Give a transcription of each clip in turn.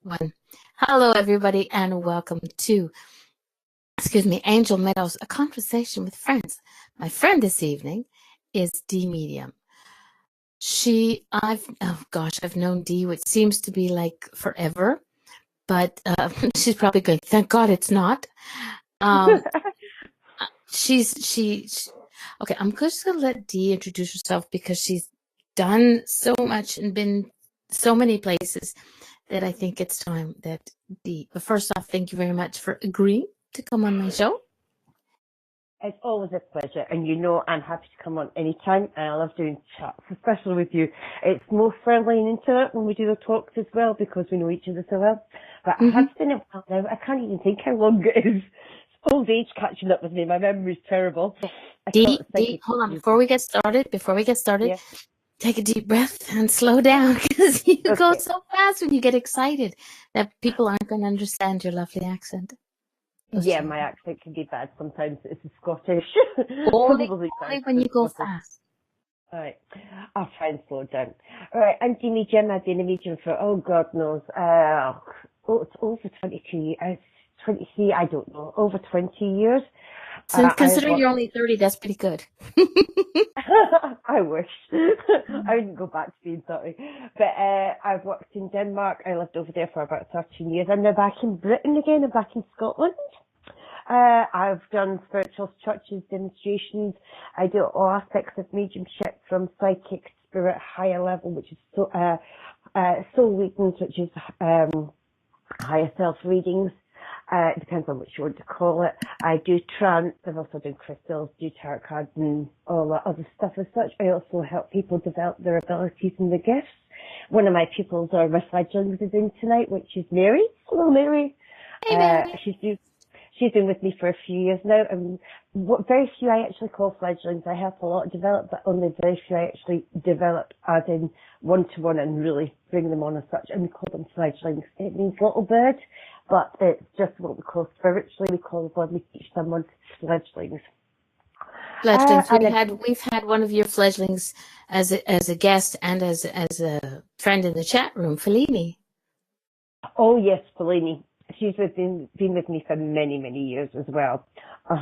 One. Hello, everybody, and welcome to, Angel Meadows, a conversation with friends. My friend this evening is Dee Medium. I've known Dee, which seems to be like forever, but she's probably going, thank God it's not. Okay, I'm just going to let Dee introduce herself because she's done so much and been so many places that I think it's time that Dee. But first off, thank you very much for agreeing to come on my show. It's always a pleasure, and I'm happy to come on anytime, and I love doing chats, especially with you. It's more friendly and intimate when we do the talks as well, because we know each other so well. But I have done it well now. I can't even think how long it is. It's old age catching up with me. My memory's terrible. Dee, hold on. Before we get started, yeah. Take a deep breath and slow down, because you go so fast when you get excited that people aren't going to understand your lovely accent. Yeah, my accent can be bad sometimes. It's a Scottish. Only when you go fast. All right. I'll try and slow down. All right. I'm Dee Medium. I've been a medium for, God knows, it's over 22 years. 23, I don't know, over 20 years. So considering you're only 30, that's pretty good. I wish. I wouldn't go back to being 30. But I've worked in Denmark. I lived over there for about 13 years. I'm now back in Britain again. I'm back in Scotland. I've done spiritual churches, demonstrations. I do all aspects of mediumship, from psychic, spirit, higher level, which is soul readings, which is higher self readings. It depends on what you want to call it. I do trance. I've also done crystals, do tarot cards and all that other stuff as such. I also help people develop their abilities and their gifts. One of my pupils, or my fledglings, is in tonight, which is Mary. Hello, Mary. Hey, Mary. She's been with me for a few years now, and very few I actually call fledglings. I help a lot develop, but only very few I actually develop as in one-to-one and really bring them on as such, and we call them fledglings. It means little bird, but it's just what we call spiritually. We call when we teach someone fledglings. We've had one of your fledglings as a guest and as a friend in the chat room, Fellini. Oh yes, Fellini. She's been with me for many, many years as well. I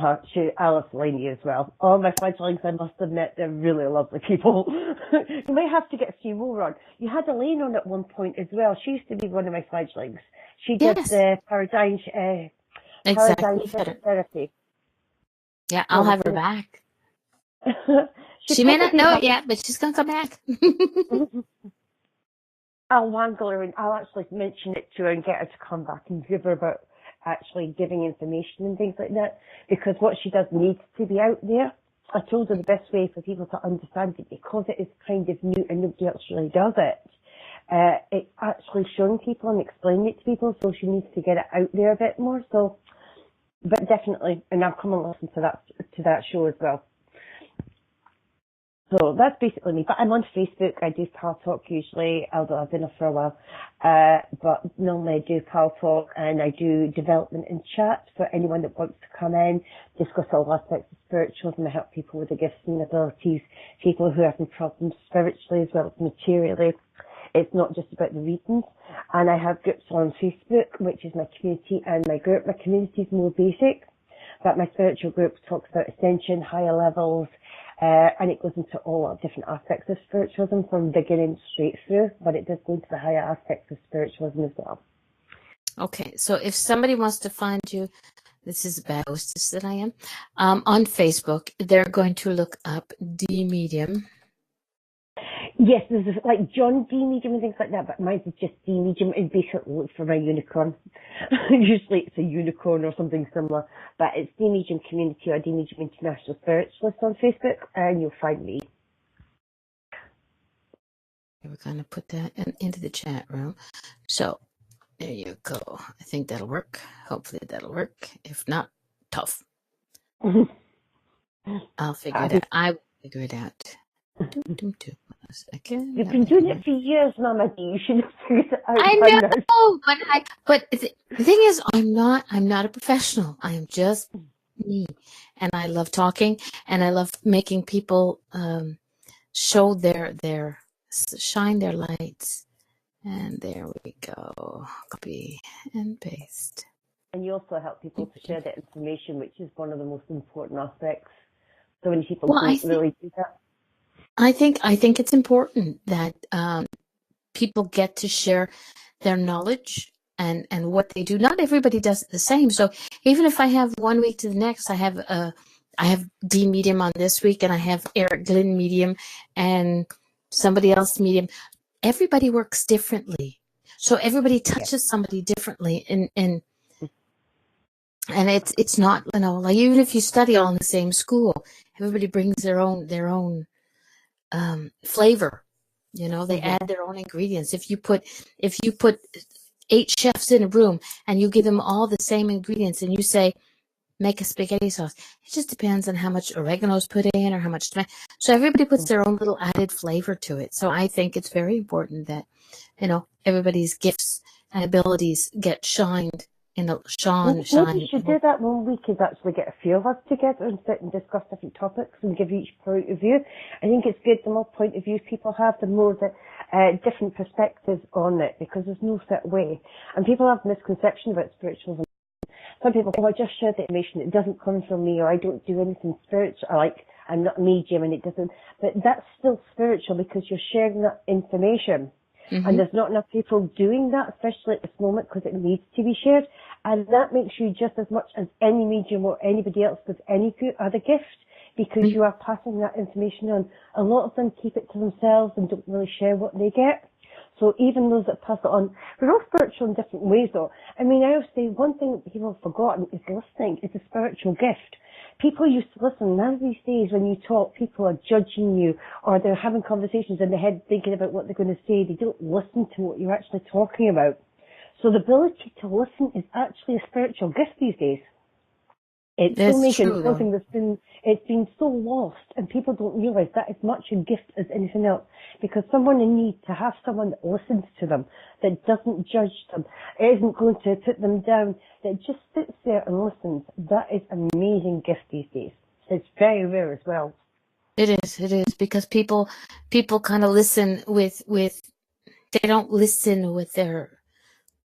love Fellini as well. All my fledglings, I must admit, they're really lovely people. You may have to get a few more on. You had Elaine on at one point as well. She used to be one of my fledglings. She did the paradigm therapy. Yeah, I'll have her back. She may not know it yet, but she's going to come back. I'll wangle her and I'll actually mention it to her and get her to come back and give her about actually giving information and things like that, because what she does needs to be out there. I told her the best way for people to understand it, because it is kind of new and nobody else really does it. It's actually showing people and explaining it to people, so she needs to get it out there a bit more. So, but definitely, and I'll come and listen to that show as well. So that's basically me. But I'm on Facebook. I do Pal Talk usually, although I've been off for a while. But normally I do Pal Talk, and I do development and chat for anyone that wants to come in, discuss all aspects of spirituals, and I help people with the gifts and abilities, people who are having problems spiritually as well as materially. It's not just about the readings. And I have groups on Facebook, which is my community, and my community is more basic. But my spiritual group talks about ascension, higher levels, and it goes into all different aspects of spiritualism from beginning straight through, but it does go into the higher aspects of spiritualism as well. Okay, so if somebody wants to find you, this is a bad hostess that I am, on Facebook, they're going to look up Dee Medium. Yes, there's like John Dee Medium and things like that, but mine is just Dee Medium, and basically look for my unicorn. Usually it's a unicorn or something similar, but it's Dee Medium Community or Dee Medium International Spiritualist on Facebook, and you'll find me. We're going to put that into the chat room. So there you go. I think that'll work. Hopefully that'll work. If not, tough. I'll figure it out. I will figure it out. You've been doing it for years, Mama D. You should have figured it out. I know, but the thing is, I'm not a professional. I am just me, and I love talking, and I love making people show shine their lights, And there we go. Copy and paste. And you also help people to share that information, which is one of the most important aspects. So many people don't really do that. I think it's important that people get to share their knowledge and what they do. Not everybody does it the same. So even if I have 1 week to the next, I have D medium on this week, and I have Eric Glenn medium, and somebody else medium. Everybody works differently, so everybody touches somebody differently, and it's not, like, even if you study all in the same school, everybody brings their own flavor. They add their own ingredients. If you put 8 chefs in a room and you give them all the same ingredients and you say, make a spaghetti sauce, it just depends on how much oregano is put in or how much tomato. So everybody puts their own little added flavor to it. So I think it's very important that, everybody's gifts and abilities get shined. Maybe you should do that when we could actually get a few of us together and sit and discuss different topics and give each point of view. I think it's good the more point of views people have, the more the different perspectives on it, because there's no set way. And people have misconception about spiritualism. Some people say, I just share the information, it doesn't come from me, or I don't do anything spiritual, I'm not medium and it doesn't. But that's still spiritual because you're sharing that information. Mm-hmm. And there's not enough people doing that, especially at this moment, because it needs to be shared. And that makes you just as much as any medium or anybody else with any other gift, because you are passing that information on. A lot of them keep it to themselves and don't really share what they get. So even those that pass it on, we're all spiritual in different ways though. I always say one thing that people have forgotten is listening. It's a spiritual gift. People used to listen. Now these days when you talk, people are judging you, or they're having conversations in their head thinking about what they're going to say. They don't listen to what you're actually talking about. So the ability to listen is actually a spiritual gift these days. It's something that's been so lost, and people don't realise that as much a gift as anything else, because someone in need, to have someone that listens to them, that doesn't judge them, isn't going to put them down, that just sits there and listens, that is an amazing gift these days. It's very rare as well. It is, because people kind of listen with they don't listen with their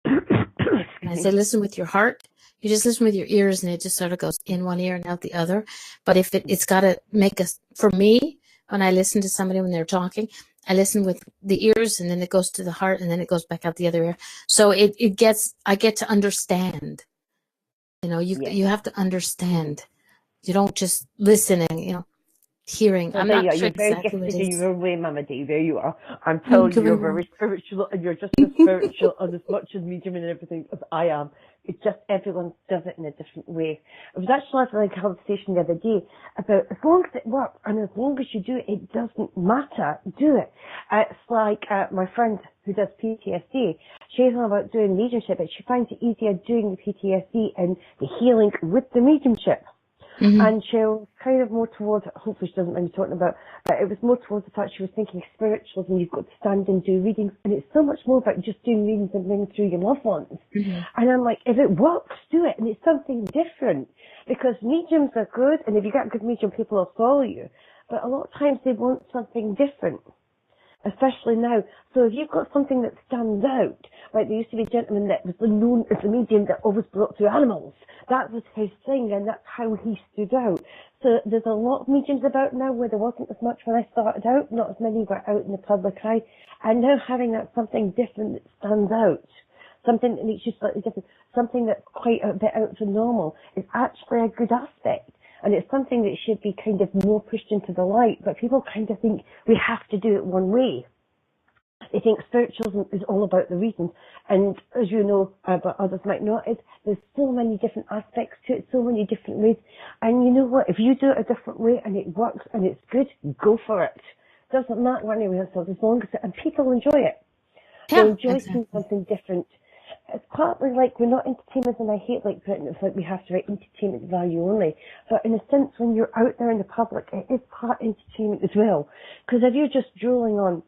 I say listen with your heart. You just listen with your ears, and it just sort of goes in one ear and out the other. But if it's got to make us, for me, when I listen to somebody when they're talking, I listen with the ears, and then it goes to the heart, and then it goes back out the other ear. So I get to understand. You have to understand. You don't just listen and hearing. So I'm not sure exactly what it is. You're very gifted in your way, Mama Dee. There you are. I'm telling you, you're very spiritual, and you're just as spiritual and as much as medium and everything as I am. It's just everyone does it in a different way. I was actually having a conversation the other day about as long as it works and as long as you do it, it doesn't matter. Do it. It's like my friend who does PTSD. She's all about doing mediumship, but she finds it easier doing the PTSD and the healing with the mediumship. Mm-hmm. And she was kind of more towards, hopefully she doesn't mind me talking about, but it was more towards the fact she was thinking spiritualism, you've got to stand and do readings, and it's so much more about just doing readings and bringing through your loved ones. Mm-hmm. And I'm like, if it works, do it, and it's something different, because mediums are good, and if you get a good medium, people will follow you, but a lot of times they want something different. Especially now. So if you've got something that stands out, like there used to be a gentleman that was known as a medium that always brought through animals. That was his thing, and that's how he stood out. So there's a lot of mediums about now where there wasn't as much when I started out, not as many were out in the public eye. And now having that something different that stands out, something that makes you slightly different, something that's quite a bit out of the normal, is actually a good aspect. And it's something that should be kind of more pushed into the light, but people kind of think we have to do it one way. They think spiritualism is all about the reasons, and as you know, but others might not, there's so many different aspects to it, so many different ways, and you know what, if you do it a different way and it works and it's good, go for it. Doesn't matter anyway, so as long as and people enjoy it. Yeah, they enjoy seeing something different. It's partly like we're not entertainers, and I hate like putting it's like we have to write entertainment value only. But in a sense, when you're out there in the public, it is part entertainment as well. Because if you're just drooling on,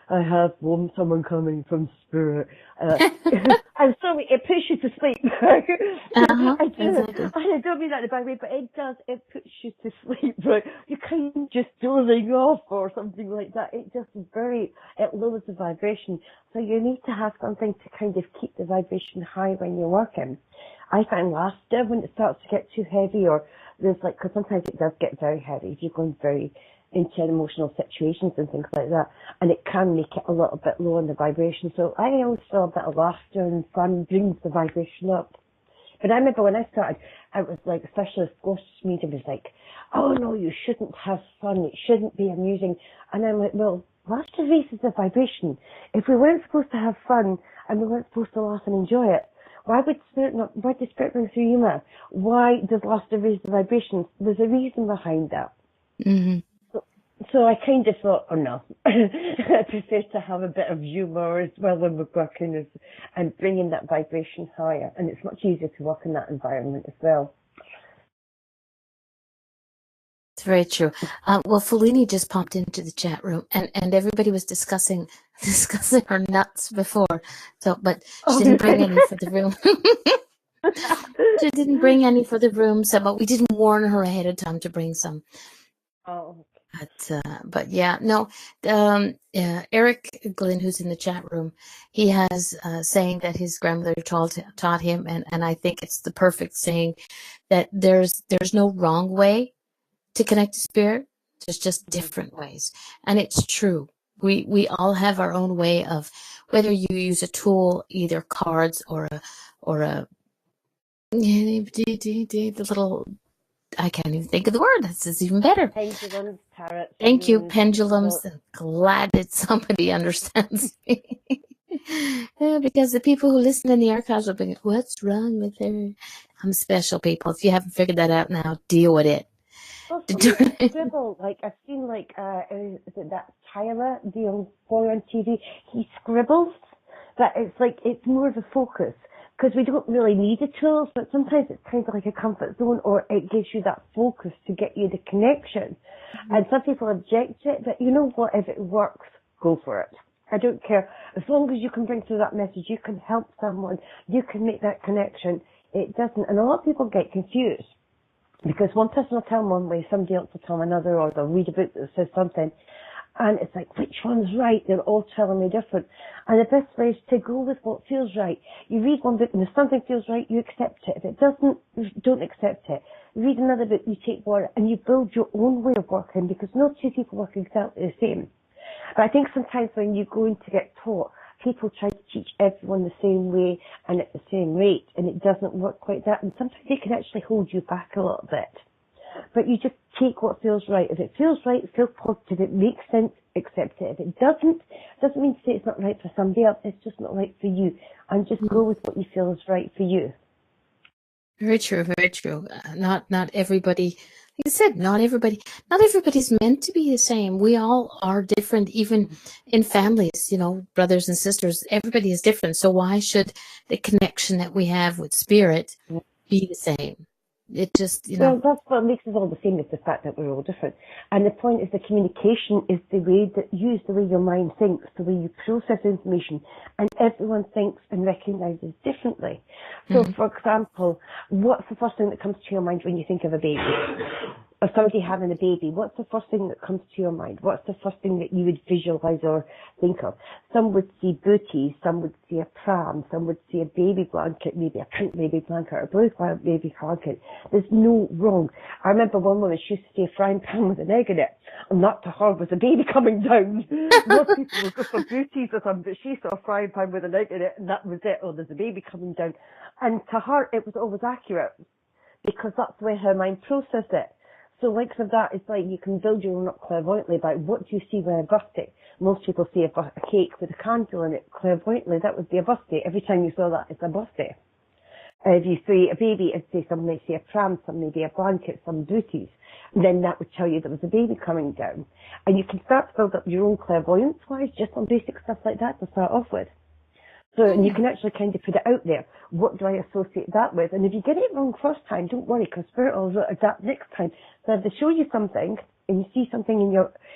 I have someone coming from spirit. I'm sorry, it puts you to sleep. Exactly. I don't mean that in a bad way, but it does. It puts you to sleep, right? You're kind of just dozing off or something like that. It just it lowers the vibration. So you need to have something to kind of keep the vibration high when you're working. I find laughter when it starts to get too heavy, or there's because sometimes it does get very heavy if you're going very into emotional situations and things like that, and it can make it a little bit low on the vibration. So I always feel a bit of laughter and fun brings the vibration up. But I remember when I started, I was like, especially Scottish media was like, oh no, you shouldn't have fun, it shouldn't be amusing. And I'm like, well, laughter raises the vibration. If we weren't supposed to have fun and we weren't supposed to laugh and enjoy it, why does spirit bring through humour? Why does laughter raise the vibrations? There's a reason behind that. Mm-hmm. So I kind of thought, oh no, I prefer to have a bit of humour as well when we're working and bringing that vibration higher. And it's much easier to work in that environment as well. It's very true. Well, Fellini just popped into the chat room, and everybody was discussing her nuts before. So, but she didn't bring any for the room. She didn't bring any for the room, so but we didn't warn her ahead of time to bring some. Oh. But yeah, no. Eric Glynn, who's in the chat room, he has saying that his grandmother taught him, and I think it's the perfect saying that there's no wrong way to connect to spirit. There's just different ways, and it's true. We all have our own way of, whether you use a tool, either cards or a the little, I can't even think of the word. This is even better. Pendulums, tarots. Thank you, pendulums. I'm glad that somebody understands me. Yeah, because the people who listen in the archives will be, what's wrong with her? I'm special, people. If you haven't figured that out now, deal with it. Well, scribble, I've seen is it that Tyler, the old boy on TV, he scribbles, but it's more of a focus, because we don't really need the tools, but sometimes it's kind of like a comfort zone, or it gives you that focus to get you the connection. Mm-hmm. And some people object to it, but you know what, if it works, go for it. I don't care. As long as you can bring through that message, you can help someone, you can make that connection. It doesn't, and a lot of people get confused. Because one person will tell them one way, somebody else will tell them another, or they'll read a book that says something. And it's like, which one's right? They're all telling me different. And the best way is to go with what feels right. You read one book and if something feels right, you accept it. If it doesn't, you don't accept it. You read another book, you take one, and you build your own way of working, because no two people work exactly the same. But I think sometimes when you go in to get taught, people try to teach everyone the same way and at the same rate, and it doesn't work quite that. And sometimes they can actually hold you back a little bit. But you just take what feels right. If it feels right, feels positive, it makes sense, accept it. If it doesn't mean to say it's not right for somebody else, it's just not right for you. And just go with what you feel is right for you. Very true, very true. Not everybody, like I said, not everybody's meant to be the same. We all are different, even in families, brothers and sisters. Everybody is different. So why should the connection that we have with spirit be the same? It just, Well, that's what makes us all the same, is the fact that we're all different. And the point is, the communication is the way the way your mind thinks, the way you process information, and everyone thinks and recognises differently. So, for example, what's the first thing that comes to your mind when you think of a baby? Or somebody having a baby, what's the first thing that comes to your mind? What's the first thing that you would visualise or think of? Some would see booties, some would see a pram, some would see a baby blanket, maybe a pink baby blanket or a blue baby blanket. There's no wrong. I remember one woman, she used to see a frying pan with an egg in it, and that to her was a baby coming down. Most people would go for booties or something, but she saw a frying pan with an egg in it, and that was it. Oh, there's a baby coming down. And to her, it was always accurate, because that's the way her mind processed it. So likes of that, it's like you can build your own up clairvoyantly by what do you see when a birthday. Most people see a cake with a candle in it clairvoyantly. That would be a birthday. Every time you saw that, it's a birthday. If you see a baby, it'd say some may see a pram, some may be a blanket, some booties. And then that would tell you there was a baby coming down. And you can start to build up your own clairvoyance-wise just on basic stuff like that to start off with. So, and you can actually kind of put it out there. What do I associate that with? And if you get it wrong first time, don't worry, because Spirit will adapt next time. So if they show you something, and you see something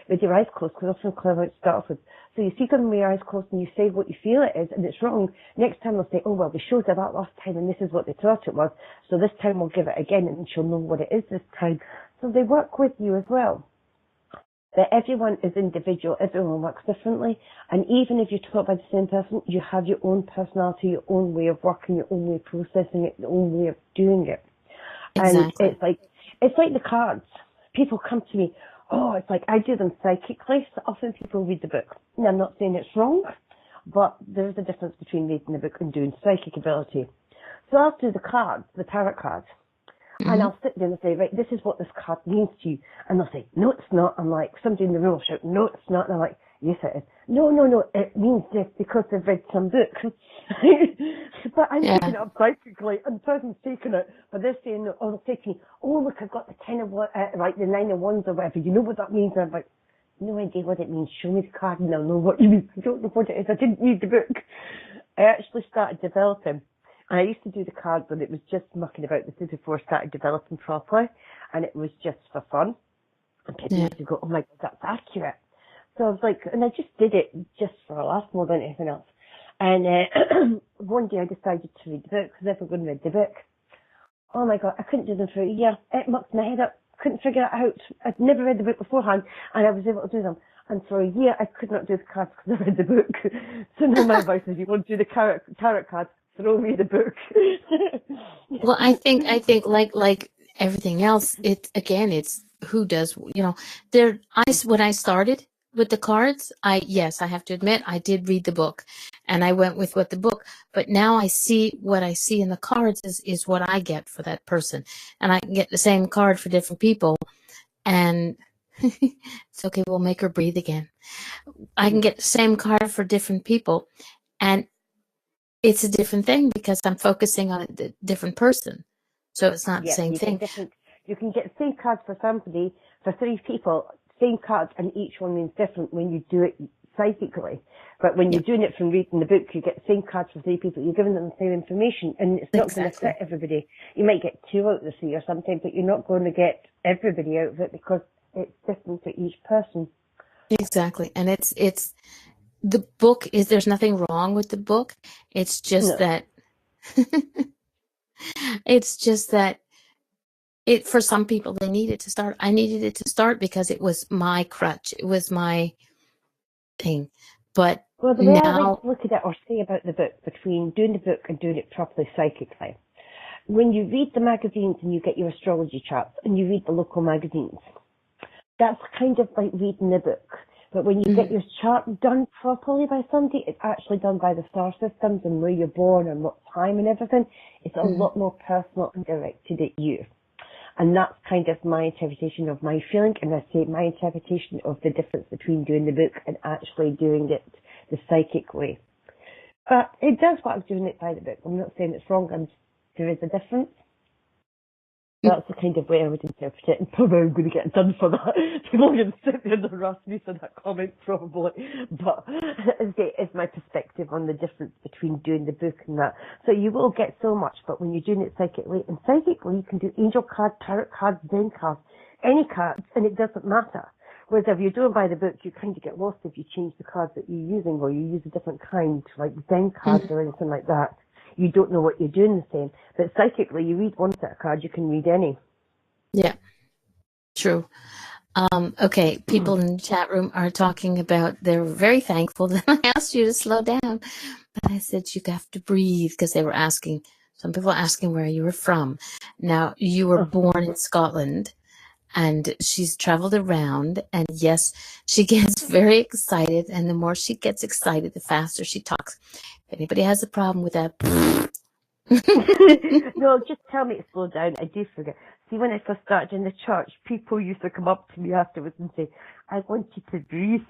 with your eyes closed, because often clever to start off with. So you see something with your eyes closed and you say what you feel it is, and it's wrong. Next time they'll say, oh, well, we showed her that last time and this is what they thought it was. So this time we'll give it again and she'll know what it is this time. So they work with you as well. But everyone is individual, everyone works differently, and even if you're taught by the same person, you have your own personality, your own way of working, your own way of processing it, your own way of doing it. Exactly. And it's like the cards. People come to me, oh, it's like I do them psychically, so often people read the book. And I'm not saying it's wrong, but there's a difference between reading the book and doing psychic ability. So I'll do the cards, the tarot cards. And I'll sit there and say, right, this is what this card means to you. And they'll say, no, it's not. I'm like, somebody in the room will shout, no, it's not. And I'm like, yes, it is. No, it means this because they've read some book. But I'm taking it up psychically, and the person's taking it, but they're saying, no, or they'll say to me, oh, look, I've got the 10 of, the 9 of wands or whatever. You know what that means? And I'm like, no idea what it means. Show me the card and I'll know what you mean. I don't know what it is. I didn't read the book. I actually started developing. I used to do the cards when it was just mucking about. This is before I started developing properly, and it was just for fun. And people used to go, oh my God, that's accurate. So I was like, and I just did it just for a laugh more than anything else. And one day I decided to read the book, because everyone read the book. Oh my God, I couldn't do them for a year. It mucked my head up. Couldn't figure it out. I'd never read the book beforehand, and I was able to do them. And for a year, I could not do the cards because I read the book. So now my advice is, you want to do the tarot cards, throw me the book. Well, I think like everything else, it's who does, when I started with the cards, I have to admit, I did read the book and I went with what the book, but now I see what I see in the cards is what I get for that person. And I can get the same card for different people, and it's okay, we'll make her breathe again. I can get the same card for different people, and it's a different thing because I'm focusing on a different person. So it's not the same thing. You can get the same cards for somebody, for 3 people, same cards, and each one means different when you do it psychically. But when you're doing it from reading the book, you get the same cards for 3 people. You're giving them the same information, and it's not going to fit everybody. You might get 2 out of the 3 or something, but you're not going to get everybody out of it because it's different for each person. Exactly. And it's the book is, there's nothing wrong with the book. It's just that it's just that for some people, they need it to start. I needed it to start because it was my crutch. It was my thing. But well, the way I like to look at it or say about the book, between doing the book and doing it properly psychically, when you read the magazines and you get your astrology charts and you read the local magazines, that's kind of like reading the book. But when you get your chart done properly by somebody, it's actually done by the star systems and where you're born and what time and everything. It's a lot more personal and directed at you. And that's kind of my interpretation of my feeling, and I say my interpretation of the difference between doing the book and actually doing it the psychic way. But it does work doing it by the book. I'm not saying it's wrong, and there is a difference. That's the kind of way I would interpret it, and probably I'm going to get done for that. People are going to sit there and harass me for that comment, probably. But it's my perspective on the difference between doing the book and that. So you will get so much, but when you're doing it psychically, and psychically you can do angel cards, tarot cards, Zen cards, any cards, and it doesn't matter. Whereas if you're doing by the book, you kind of get lost if you change the cards that you're using, or you use a different kind, like Zen cards or anything like that. You don't know what you're doing the same. But psychically, you read one set of cards, you can read any. Yeah, true. Okay, people in the chat room are talking about, they're very thankful that I asked you to slow down. But I said you have to breathe, because they were asking, some people are asking where you were from. Now, you were born in Scotland, and she's traveled around, and yes, she gets very excited, and the more she gets excited, the faster she talks. If anybody has a problem with that, no, just tell me to slow down. I do forget. See, when I first started in the church, people used to come up to me afterwards and say, I want you to breathe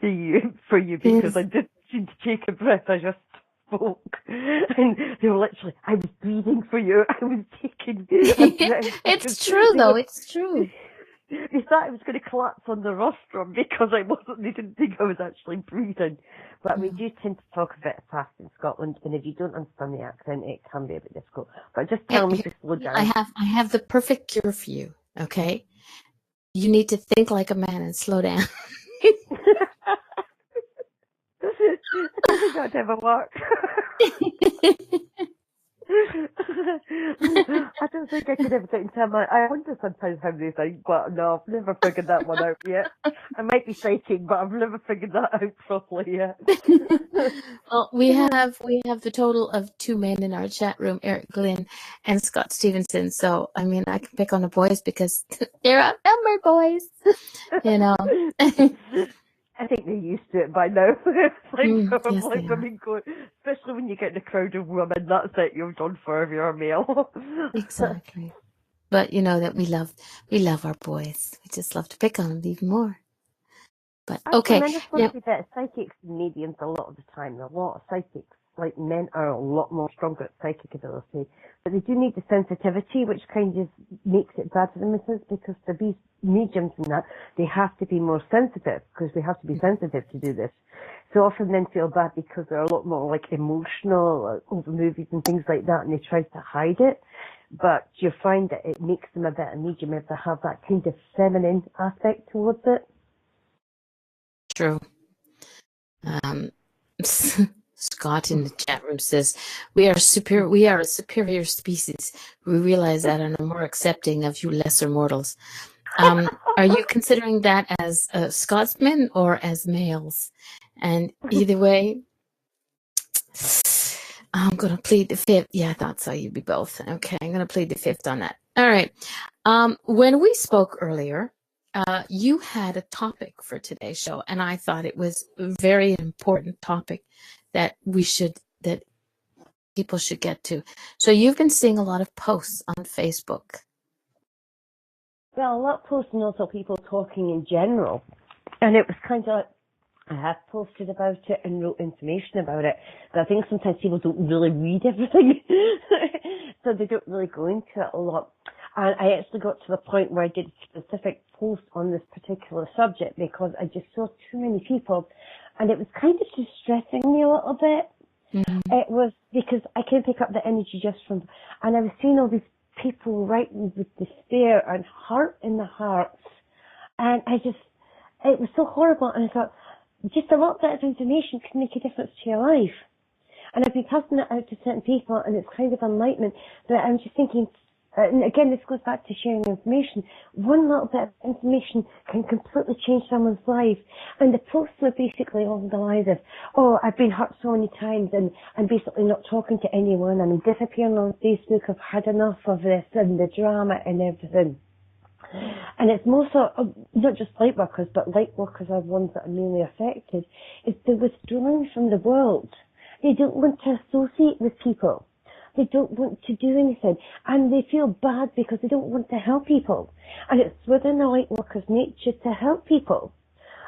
for you because I didn't seem to take a breath. I just spoke. And they were literally, I was breathing for you. I was taking a breath. It's true, though. It's true. They thought I was going to collapse on the rostrum because I wasn't. They didn't think I was actually breathing. But we do tend to talk a bit fast in Scotland, and if you don't understand the accent, it can be a bit difficult. But just tell me to slow down. I have the perfect cure for you. Okay, you need to think like a man and slow down. I don't think that'd ever work. I don't think I could ever get into my. I wonder sometimes how they think, but no, I've never figured that one out yet. I might be psychic, but I've never figured that out properly yet. Well, we have the total of 2 men in our chat room, Eric Glynn and Scott Stevenson. So I mean, I can pick on the boys because they're outnumbered, boys. You know. I think they're used to it by now. It's like, Yes, like they are. women go, especially when you get in a crowd of women, that's it, you're done for if you're a male. Exactly. But you know that we love our boys. We just love to pick on them even more. But Actually, okay, men are supposed now to be better psychics than mediums a lot of the time. A lot of psychics, like men, are a lot more stronger at psychic ability. But they do need the sensitivity, which kind of makes it bad for them, because to be mediums and that, they have to be more sensitive, because they have to be sensitive to do this. So often men feel bad because they're a lot more like emotional, like, over movies and things like that, and they try to hide it. But you find that it makes them a better medium if they have that kind of feminine aspect towards it. true. Scott in the chat room says we are superior. We are a superior species. We realize that and are more accepting of you lesser mortals. Are you considering that as Scotsmen or as males? And either way, I'm going to plead the fifth. Yeah, I thought so. You'd be both. Okay, I'm going to plead the fifth on that. All right. When we spoke earlier, you had a topic for today's show, and I thought it was a very important topic that that people should get to. So you've been seeing a lot of posts on Facebook. Well, a lot of posts and also people talking in general. And it was kind of like, I have posted about it and wrote information about it, but I think sometimes people don't really read everything, so they don't really go into it a lot. And I actually got to the point where I did a specific post on this particular subject because I just saw too many people, and it was kind of distressing me a little bit. Mm-hmm. It was because I can pick up the energy just from, and I was seeing all these people writing with despair and hurt in their hearts, and it was so horrible, and I thought, just a little bit of information can make a difference to your life. And I've been passing it out to certain people, and it's kind of enlightenment, but I'm just thinking, and again, this goes back to sharing information. One little bit of information can completely change someone's life. And the posts were basically along the lines of, oh, I've been hurt so many times, and I'm basically not talking to anyone, and I'm disappearing on Facebook, I've had enough of this, and the drama and everything. And it's more so, not just light workers, but light workers are ones that are mainly affected, is they're withdrawing from the world. They don't want to associate with people. They don't want to do anything. And they feel bad because they don't want to help people. And it's within the light worker's nature to help people.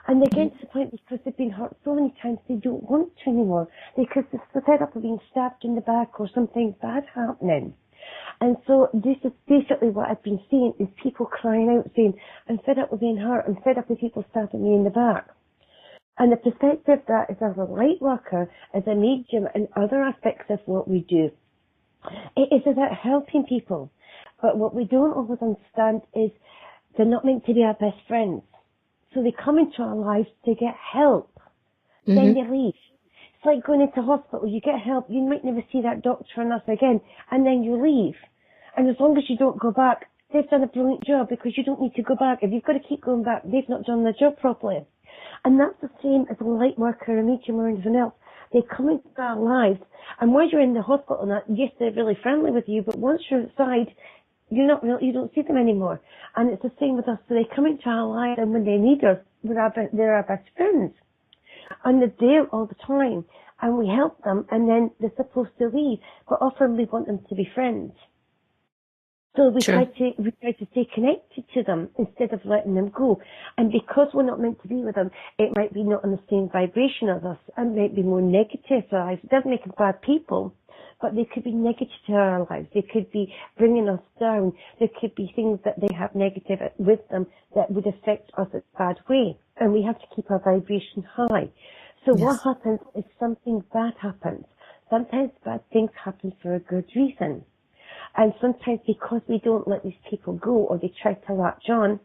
And they get to the point because they've been hurt so many times they don't want to anymore. Because they're so fed up of being stabbed in the back or something bad happening. And so this is basically what I've been seeing is people crying out saying, I'm fed up with being hurt, I'm fed up with people stabbing me in the back. And the perspective that is as a light worker, as a medium and other aspects of what we do, it is about helping people. But what we don't always understand is they're not meant to be our best friends. So they come into our lives to get help. Then they leave. It's like going into hospital. You get help. You might never see that doctor or nurse again. And then you leave. And as long as you don't go back, they've done a brilliant job because you don't need to go back. If you've got to keep going back, they've not done their job properly. And that's the same as a light worker, a medium, or anything else. They come into our lives, and while you're in the hospital and that, yes, they're really friendly with you, but once you're outside, you don't see them anymore. And it's the same with us. So they come into our lives, and when they need us, they're our best friends. And they're there all the time, and we help them, and then they're supposed to leave, but often we want them to be friends. So we try to stay connected to them instead of letting them go. And because we're not meant to be with them, it might be not on the same vibration as us, and might be more negative to our lives. It doesn't make them bad people, but they could be negative to our lives. They could be bringing us down. There could be things that they have negative with them that would affect us in a bad way. And we have to keep our vibration high. So what happens if something bad happens? Sometimes bad things happen for a good reason. And sometimes because we don't let these people go or they try to latch on,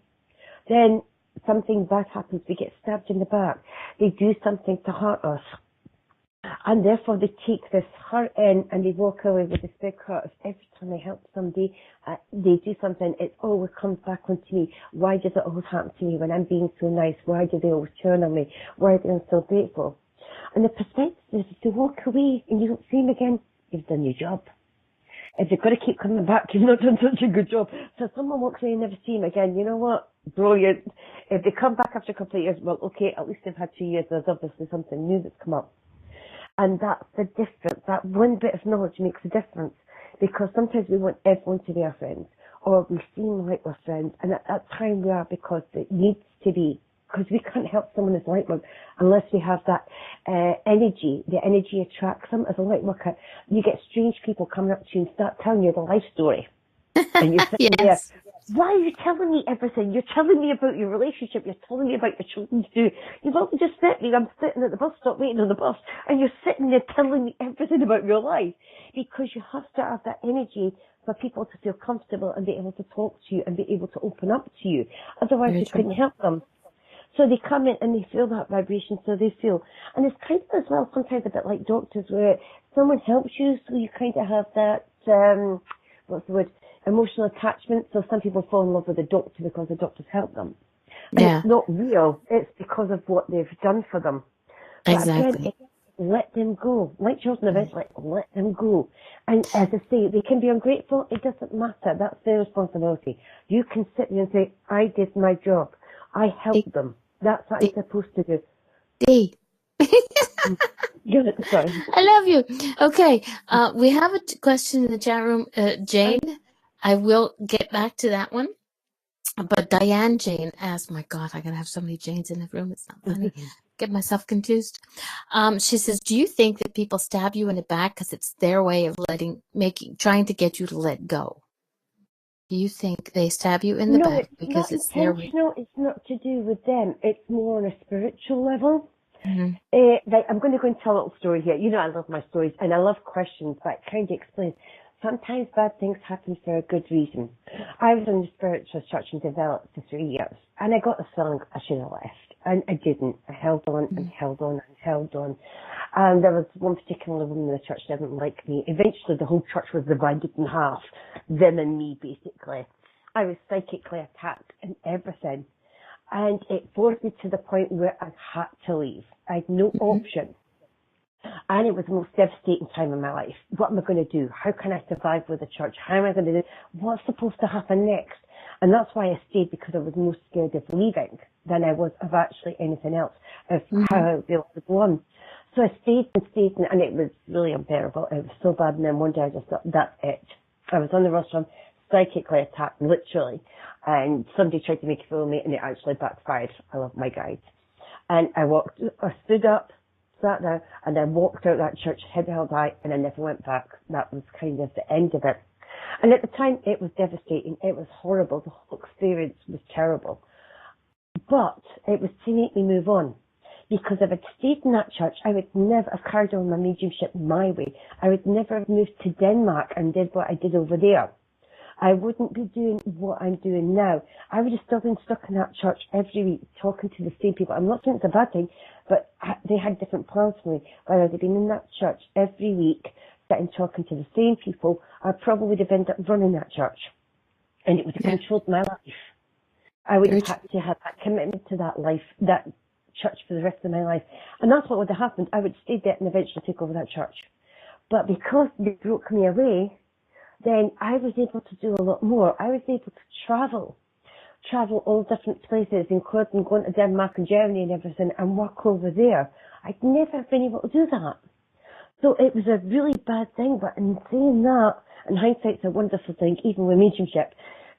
Then something bad happens. We get stabbed in the back. They do something to hurt us. And therefore they take this hurt in and they walk away with this big hurt. Every time I help somebody, they do something, it always comes back onto me. Why does it always happen to me when I'm being so nice? Why do they always turn on me? Why are they so grateful? And the perspective is if they walk away and you don't see them again, you've done your job. If you've got to keep coming back, you've not done such a good job. So if someone walks away and never see them again, you know what? Brilliant. If they come back after a couple of years, well, okay, at least they've had 2 years. There's obviously something new that's come up. And that's the difference. That one bit of knowledge makes a difference. Because sometimes we want everyone to be our friends. Or we seem like we're friends. And at that time we are because it needs to be. Because we can't help someone as a light worker unless we have that energy. The energy attracts them. As a light worker, you get strange people coming up to you and start telling you the life story. And you're sitting Yes. there, why are you telling me everything? You're telling me about your relationship. You're telling me about your children too. You've all just met me. I'm sitting at the bus stop waiting on the bus. And you're sitting there telling me everything about your life. Because you have to have that energy for people to feel comfortable and be able to talk to you and be able to open up to you. Otherwise, Very you true. couldn't help them. So they come in and they feel that vibration, so they feel. And it's kind of as well sometimes a bit like doctors where someone helps you, so you kind of have that, what's the word, emotional attachment. So some people fall in love with the doctor because the doctor's helped them. And Yeah, it's not real, it's because of what they've done for them. But exactly. again, let them go. Like children eventually, let them go. And as I say, they can be ungrateful, it doesn't matter, that's their responsibility. You can sit there and say, I did my job. I helped them. That's what I'm supposed to do. Dee. Good, sorry. I love you. Okay, we have a question in the chat room. Jane, I will get back to that one. But Diane Jane asked, my God, I'm going to have so many Janes in the room. It's not funny. Get myself confused. She says, do you think that people stab you in the back because it's their way of trying to get you to let go? Do you think they stab you in the back because it's their way? No, it's not to do with them. It's more on a spiritual level. Mm-hmm. I'm going to go and tell a little story here. You know I love my stories and I love questions, but it kind of explains. Sometimes bad things happen for a good reason. I was in the spiritual church and developed for 3 years, and I got the feeling I should have left, and I didn't. I held on and held on and held on, and there was one particular woman in the church that didn't like me. Eventually, the whole church was divided in half, them and me, basically. I was psychically attacked and everything, and it forced me to the point where I had to leave. I had no option. And it was the most devastating time in my life. What am I going to do? How can I survive with the church? How am I going to do? What's supposed to happen next? And that's why I stayed, because I was more scared of leaving than I was of actually anything else, of how I would be able to go on. So I stayed, and it was really unbearable. It was so bad. And then one day I just thought, that's it. I was on the rostrum, psychically attacked, literally. And somebody tried to make a fool of me, and it actually backfired. I love my guides. And I stood up, sat there, and I walked out that church, head held high, and I never went back. That was kind of the end of it. And at the time, it was devastating. It was horrible. The whole experience was terrible. But it was to make me move on. Because if I'd stayed in that church, I would never have carried on my mediumship my way. I would never have moved to Denmark and did what I did over there. I wouldn't be doing what I'm doing now. I would have still been stuck in that church every week, talking to the same people. I'm not saying it's a bad thing, but they had different plans for me. But I'd have been in that church every week, sitting talking to the same people. I probably would have ended up running that church. And it would have controlled my life. I would have had to have that commitment to that life, that church for the rest of my life. And that's what would have happened. I would have stayed there and eventually took over that church. But because they broke me away, then I was able to do a lot more. I was able to travel all different places, including going to Denmark and Germany and everything, and work over there. I'd never been able to do that. So it was a really bad thing, but in saying that, and hindsight's a wonderful thing, even with mediumship,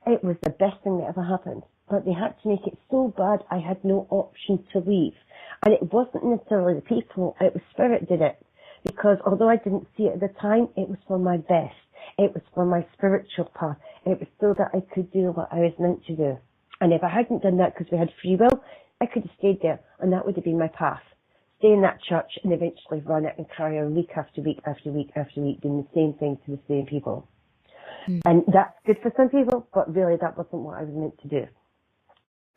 it was the best thing that ever happened. But they had to make it so bad, I had no option to leave. And it wasn't necessarily the people, it was Spirit did it. Because although I didn't see it at the time, it was for my best. It was for my spiritual path. It was so that I could do what I was meant to do. And if I hadn't done that because we had free will, I could have stayed there, and that would have been my path. Stay in that church and eventually run it and carry on week after week after week after week doing the same thing to the same people. And that's good for some people, but really that wasn't what I was meant to do.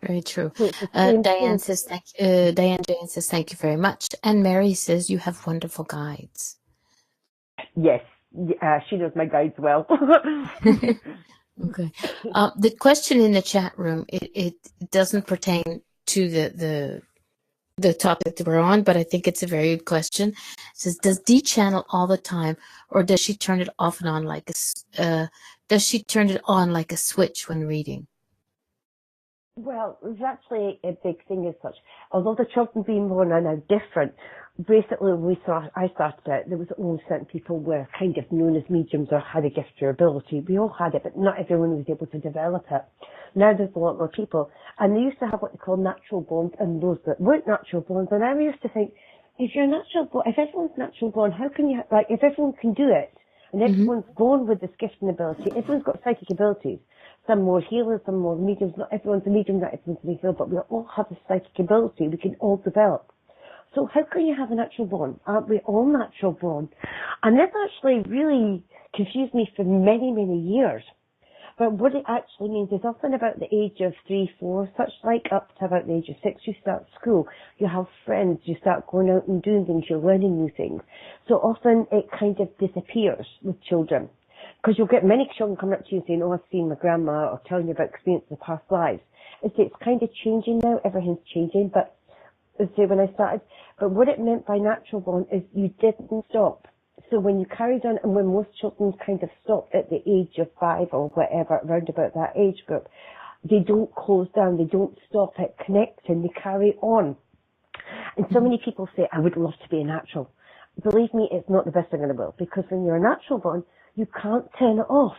Very true. So it's the same Diane thing. says, Diane Jane says, thank you very much. And Mary says, you have wonderful guides. Yes, she knows my guides well. Okay. The question in the chat room, it doesn't pertain to the topic that we're on, but I think it's a very good question. It says, does Dee channel all the time, or does she turn it off and on like does she turn it on like a switch when reading? Well, there's actually a big thing as such. Although the children being born are now different, basically when I started out, there was only certain people were kind of known as mediums or had a gift or ability. We all had it, but not everyone was able to develop it. Now there's a lot more people. And they used to have what they call natural born and those that weren't natural born. And I used to think, if you're natural born, if everyone's natural born, how can you, like, if everyone can do it, and everyone's born with this gift and ability, everyone's got psychic abilities. Some more healers, some more mediums. Not everyone's a medium, not everyone's a healer, but we all have this psychic ability we can all develop. So how can you have a natural born? Aren't we all natural born? And this actually really confused me for many, many years. But what it actually means is often about the age of 3, 4, such like up to about the age of 6, you start school, you have friends, you start going out and doing things, you're learning new things. So often it kind of disappears with children. Because you'll get many children coming up to you saying, oh, I've seen my grandma, or telling you about experiences of past lives. It's kind of changing now, everything's changing, but say when I started, but what it meant by natural born is you didn't stop. So when you carried on, and when most children kind of stopped at the age of 5 or whatever, around about that age group, they don't close down, they don't stop at connecting, they carry on. And so many people say, I would love to be a natural. Believe me, it's not the best thing in the world, because when you're a natural born, you can't turn it off.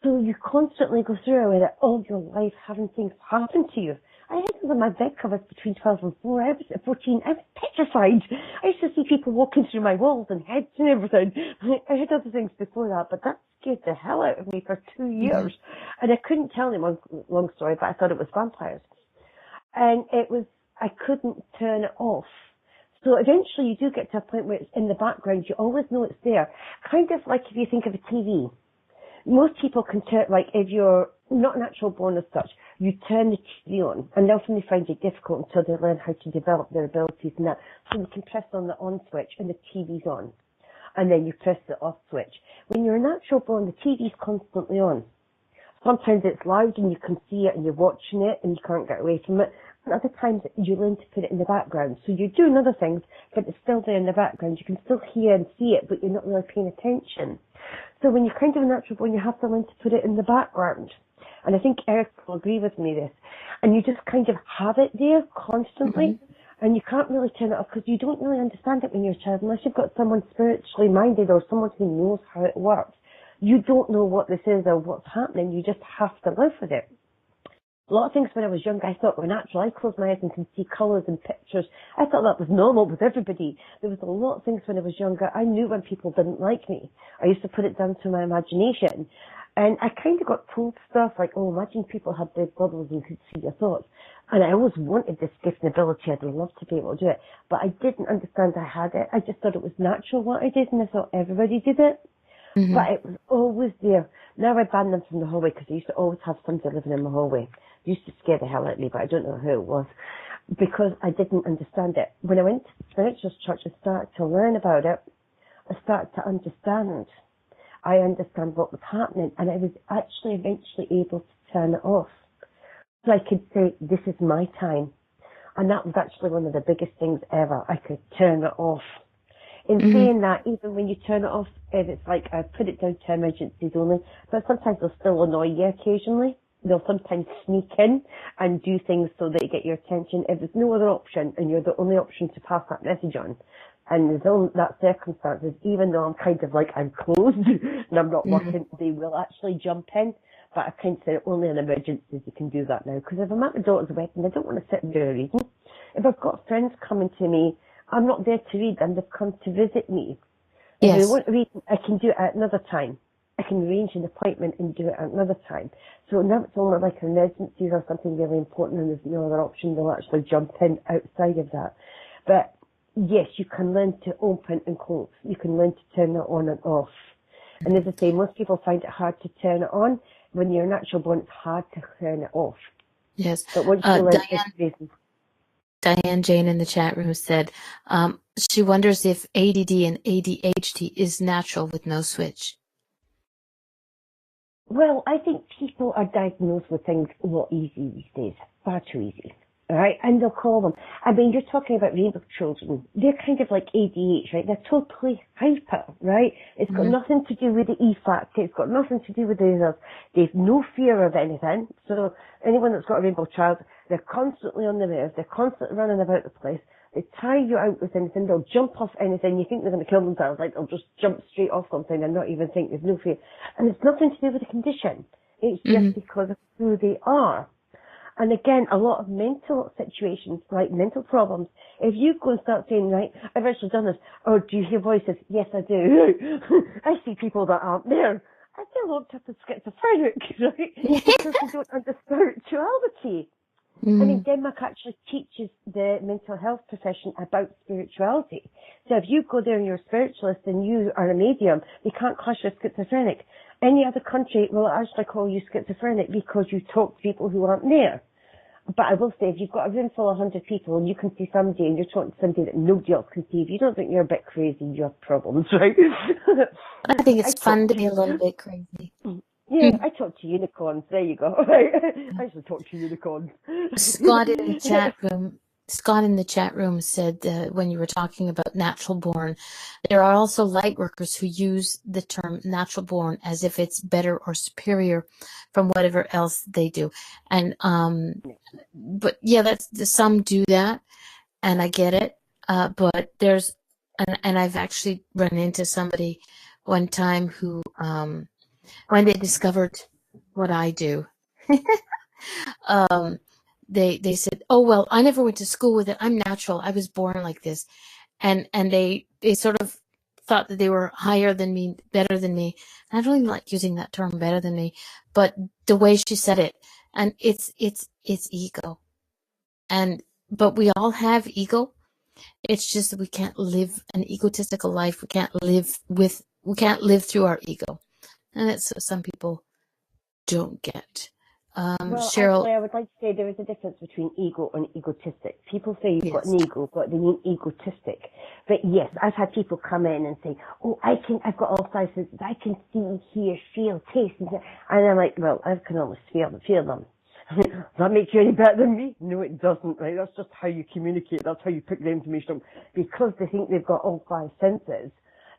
So you constantly go through it all your life, having things happen to you. I had them on my bed covers between 12 and 4. I was at 14. I was petrified. I used to see people walking through my walls and heads and everything. I had other things before that, but that scared the hell out of me for 2 years. And I couldn't tell anyone, long story, but I thought it was vampires. And I couldn't turn it off. So eventually you do get to a point where it's in the background. You always know it's there. Kind of like if you think of a TV. Most people can turn, like if you're not natural born as such, you turn the TV on, and often they find it difficult until they learn how to develop their abilities and that. So you can press on the on switch and the TV's on. And then you press the off switch. When you're a natural born, the TV's constantly on. Sometimes it's loud and you can see it and you're watching it and you can't get away from it. And other times you learn to put it in the background. So you're doing other things, but it's still there in the background. You can still hear and see it, but you're not really paying attention. So when you're kind of a natural born, you have to learn to put it in the background. And I think Eric will agree with me this. And you just kind of have it there constantly. And you can't really turn it off because you don't really understand it when you're a child unless you've got someone spiritually minded or someone who knows how it works. You don't know what this is or what's happening. You just have to live with it. A lot of things when I was young I thought were natural. I closed my eyes and can see colours and pictures. I thought that was normal with everybody. There was a lot of things when I was younger. I knew when people didn't like me. I used to put it down to my imagination. And I kind of got told stuff like, oh, imagine people had big bubbles and could see your thoughts. And I always wanted this gift and ability. I'd love to be able to do it. But I didn't understand I had it. I just thought it was natural what I did, and I thought everybody did it. But it was always there. Now I ban them from the hallway because I used to always have somebody living in my hallway. It used to scare the hell out of me, but I don't know who it was. Because I didn't understand it. When I went to spiritual church, I started to learn about it. I started to understand. I understand what was happening, and I was actually eventually able to turn it off. So I could say, this is my time. And that was actually one of the biggest things ever. I could turn it off. In saying that, even when you turn it off, if it's like I put it down to emergencies only, but sometimes they'll still annoy you occasionally. They'll sometimes sneak in and do things so that you get your attention. If there's no other option and you're the only option to pass that message on, and there's only that circumstances, even though I'm kind of like I'm closed and I'm not working, they will actually jump in. But I kind of say only in emergencies you can do that now. Because if I'm at my daughter's wedding, I don't want to sit and do a reading. If I've got friends coming to me, I'm not there to read them, they've come to visit me. If they want to read, I can do it at another time. I can arrange an appointment and do it at another time. So now it's only like emergencies or something really important and there's no other option, they'll actually jump in outside of that. But yes, you can learn to open and close. You can learn to turn it on and off. And as I say, most people find it hard to turn it on. When you're natural born, it's hard to turn it off. Yes. But once you learn Diane, information, Diane Jane in the chat room said she wonders if ADD and ADHD is natural with no switch. well, I think people are diagnosed with things a lot easy these days, far too easy. All right, and they'll call them. I mean, you're talking about rainbow children. They're kind of like ADH, right? They're totally hyper, right? It's got nothing to do with the E factor. It's got nothing to do with the others. They've no fear of anything. So anyone that's got a rainbow child, they're constantly on the move. They're constantly running about the place. They tie you out with anything. They'll jump off anything. You think they're going to kill themselves. Like they'll just jump straight off something and not even think. There's no fear. And it's nothing to do with the condition. It's just because of who they are. And again, a lot of mental situations, like mental problems, if you go and start saying, right, I've actually done this, or do you hear voices? Yes, I do. I see people that aren't there. I feel looked up as schizophrenic, right? Because they don't understand spirituality. I mean, Denmark actually teaches the mental health profession about spirituality. So if you go there and you're a spiritualist and you are a medium, they can't class you as schizophrenic. Any other country will actually call you schizophrenic because you talk to people who aren't there. But I will say, if you've got a room full of 100 people and you can see somebody and you're talking to somebody that nobody else can see, if you don't think you're a bit crazy, you have problems, right? I think it's fun to be a little bit crazy. Yeah, I talk to unicorns. There you go. I should talk to unicorns. Scott in the chat room. Scott in the chat room said when you were talking about natural born, there are also light workers who use the term natural born as if it's better or superior from whatever else they do. And but yeah, that's some do that, and I get it. But there's and I've actually run into somebody one time who when they discovered what I do. They said, "Oh well, I never went to school with it. I'm natural. I was born like this," and they sort of thought that they were higher than me, better than me. And I don't even like using that term, better than me, but the way she said it, and it's ego, and but we all have ego. It's just that we can't live an egotistical life. We can't live through our ego, and it's some people don't get. Well, Cheryl, actually, I would like to say there is a difference between ego and egotistic. People say you've got yes. an ego, but they mean egotistic. But yes, I've had people come in and say, "Oh, I've got all senses. I can see, hear, feel, taste," and I'm like, "Well, I can almost feel them." Does that make you any better than me? No, it doesn't, right? That's just how you communicate. That's how you pick the information up. Because they think they've got all five senses,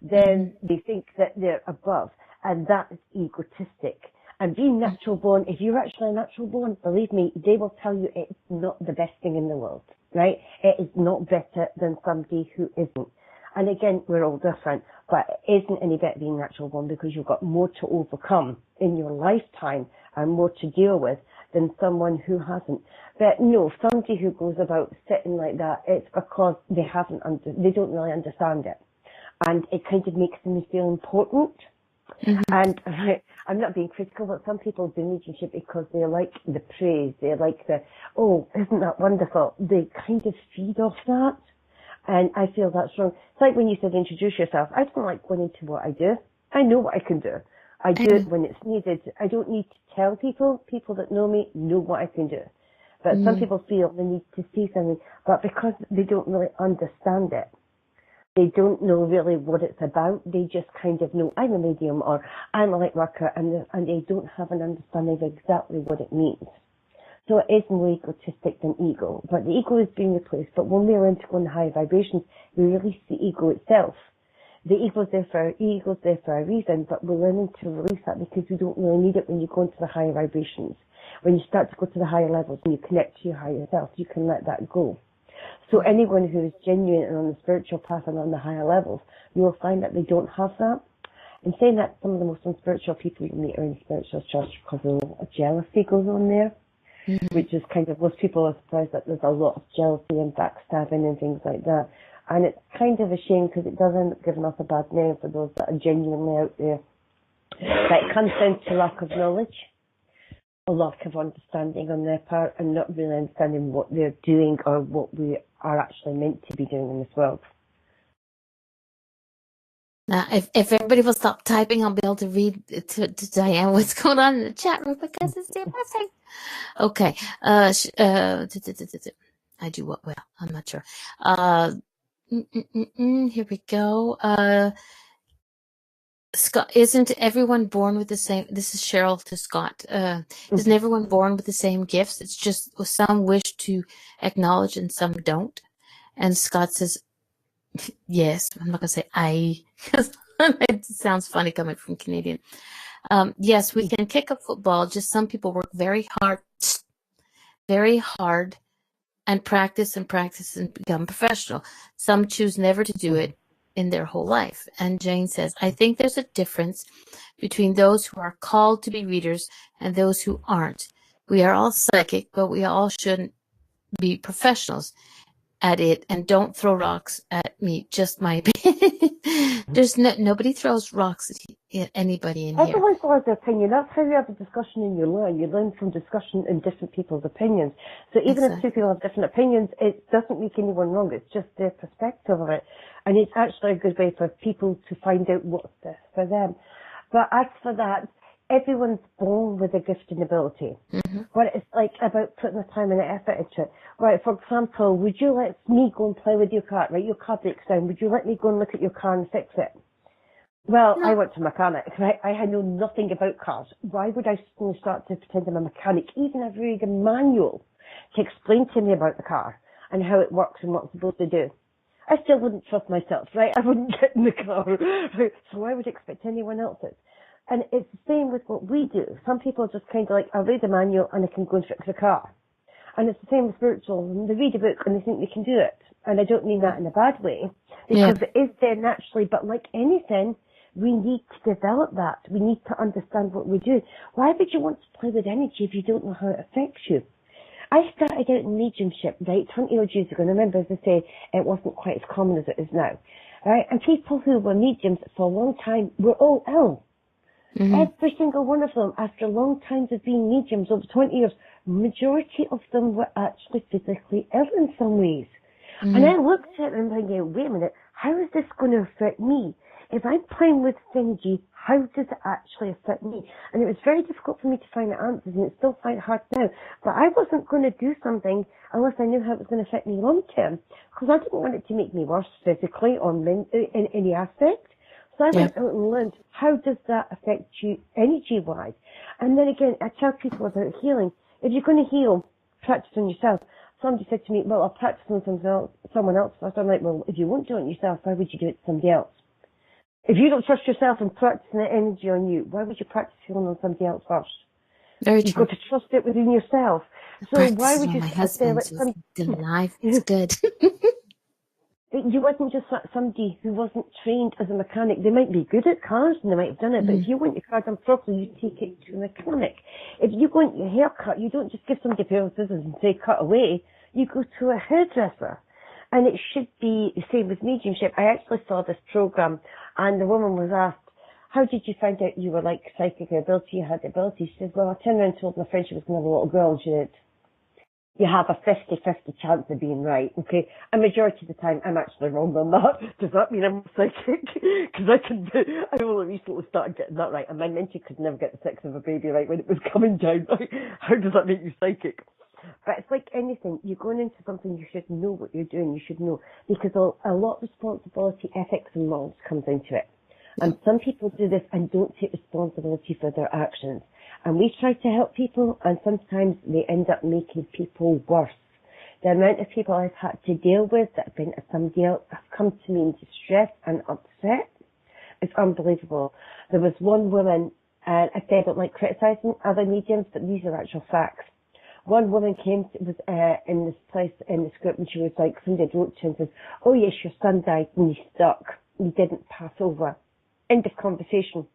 then they think that they're above, and that is egotistic. And being natural born, if you're actually a natural born, believe me, they will tell you it's not the best thing in the world, right? It is not better than somebody who isn't. And again, we're all different, but it isn't any better being natural born because you've got more to overcome in your lifetime and more to deal with than someone who hasn't. But no, somebody who goes about sitting like that, it's because they they don't really understand it. And it kind of makes them feel important. And I'm not being critical, but some people do mediumship because they like the praise. They like oh, isn't that wonderful? They kind of feed off that. And I feel that's wrong. It's like when you said introduce yourself. I don't like going into what I do. I know what I can do. I do it when it's needed. I don't need to tell people. People that know me know what I can do. But some people feel they need to see something, but because they don't really understand it, they don't know really what it's about. They just kind of know I'm a medium or I'm a light worker, and they don't have an understanding of exactly what it means. So it is more egotistic than ego, but the ego is being replaced. But when we learn to go in the higher vibrations, we release the ego itself. The ego's there for a reason, but we're learning to release that because we don't really need it when you go into the higher vibrations. When you start to go to the higher levels and you connect to your higher self, you can let that go. So anyone who is genuine and on the spiritual path and on the higher levels, you will find that they don't have that. In saying that, some of the most unspiritual people you meet are in spiritual church because a lot of jealousy goes on there, which is kind of, most people are surprised that there's a lot of jealousy and backstabbing and things like that. And it's kind of a shame because it does end up giving us a bad name for those that are genuinely out there. But it comes down to lack of knowledge, a lack of understanding on their part, and not really understanding what they're doing or what we are actually meant to be doing in this world. Now, if everybody will stop typing, I'll be able to read to Diane what's going on in the chat room because it's embarrassing. Okay. I do what well? I'm not sure. Here we go. Scott, isn't everyone born with the same? This is Cheryl to Scott. Isn't everyone born with the same gifts? It's just some wish to acknowledge and some don't. And Scott says, yes. I'm not going to say I, because it sounds funny coming from Canadian. Yes, we can kick a football. Just some people work very hard, and practice and become professional. Some choose never to do it in their whole life. And Jane says, I think there's a difference between those who are called to be readers and those who aren't. We are all psychic, but we all shouldn't be professionals at it, and don't throw rocks at me, just my opinion. There's nobody throws rocks at anybody in here. Everyone's got their opinion. That's how you have a discussion and you learn. You learn from discussion and different people's opinions. So even if two people have different opinions, it doesn't make anyone wrong. It's just their perspective of it. And it's actually a good way for people to find out what's best for them. But as for that, everyone's born with a gift and ability. What it's like about putting the time and the effort into it. Right, for example, would you let me go and play with your car? Right, your car breaks down. Would you let me go and look at your car and fix it? Well, no. I went to a mechanic, right? I know nothing about cars. Why would I suddenly start to pretend I'm a mechanic? Even if I read a manual to explain to me about the car and how it works and what it's supposed to do. I still wouldn't trust myself, right? I wouldn't get in the car. Right? So why would I expect anyone else's? And it's the same with what we do. Some people are just kind of like, I'll read the manual and I can go and fix the car. And it's the same with spiritual. They read a book and they think they can do it. And I don't mean that in a bad way, because it is there naturally. But like anything, we need to develop that. We need to understand what we do. Why would you want to play with energy if you don't know how it affects you? I started out in mediumship, right, 20 odd years ago. And I remember, as I say, it wasn't quite as common as it is now. Right? And people who were mediums for a long time were all ill. Every single one of them, after long times of being mediums, over 20 years, majority of them were actually physically ill in some ways. And I looked at it and thinking, wait a minute, how is this going to affect me? If I'm playing with energy, how does it actually affect me? And it was very difficult for me to find the answers, and it's still quite hard now. But I wasn't going to do something unless I knew how it was going to affect me long term, because I didn't want it to make me worse physically or in any aspect. So I went out and learned, how does that affect you energy-wise? And then again, I tell people about healing. If you're going to heal, practice on yourself. Somebody said to me, well, I'll practice on someone else first. I'm like, well, if you won't do it on yourself, why would you do it to somebody else? If you don't trust yourself and practicing the energy on you, why would you practice healing on somebody else first? Very true. You've got to trust it within yourself. So why would you my husband alive? It's good. You wasn't just somebody who wasn't trained as a mechanic. They might be good at cars and they might have done it, but if you want your car done properly, you take it to a mechanic. If you want your hair cut, you don't just give somebody a pair of scissors and say cut away. You go to a hairdresser. And it should be the same with mediumship. I actually saw this program and the woman was asked, how did you find out you were like psychic ability, you had the ability? She said, well, I turned around and told my friend she was going to have a little girl, and she said, you have a 50-50 chance of being right, okay? A majority of the time, I'm actually wrong on that. Does that mean I'm psychic? Because I only recently started getting that right, and my mentee could never get the sex of a baby right when it was coming down. How does that make you psychic? But it's like anything. You're going into something, you should know what you're doing. You should know. Because a lot of responsibility, ethics, and morals comes into it. And some people do this and don't take responsibility for their actions. And we try to help people, and sometimes they end up making people worse. The amount of people I've had to deal with that have been at somebody else have come to me in distress and upset. It's unbelievable. There was one woman, and I say I don't like criticising other mediums, but these are actual facts. One woman came, was in this place, in this group, and she was like, somebody wrote to her and says, oh yes, your son died and he's stuck. He didn't pass over. End of conversation.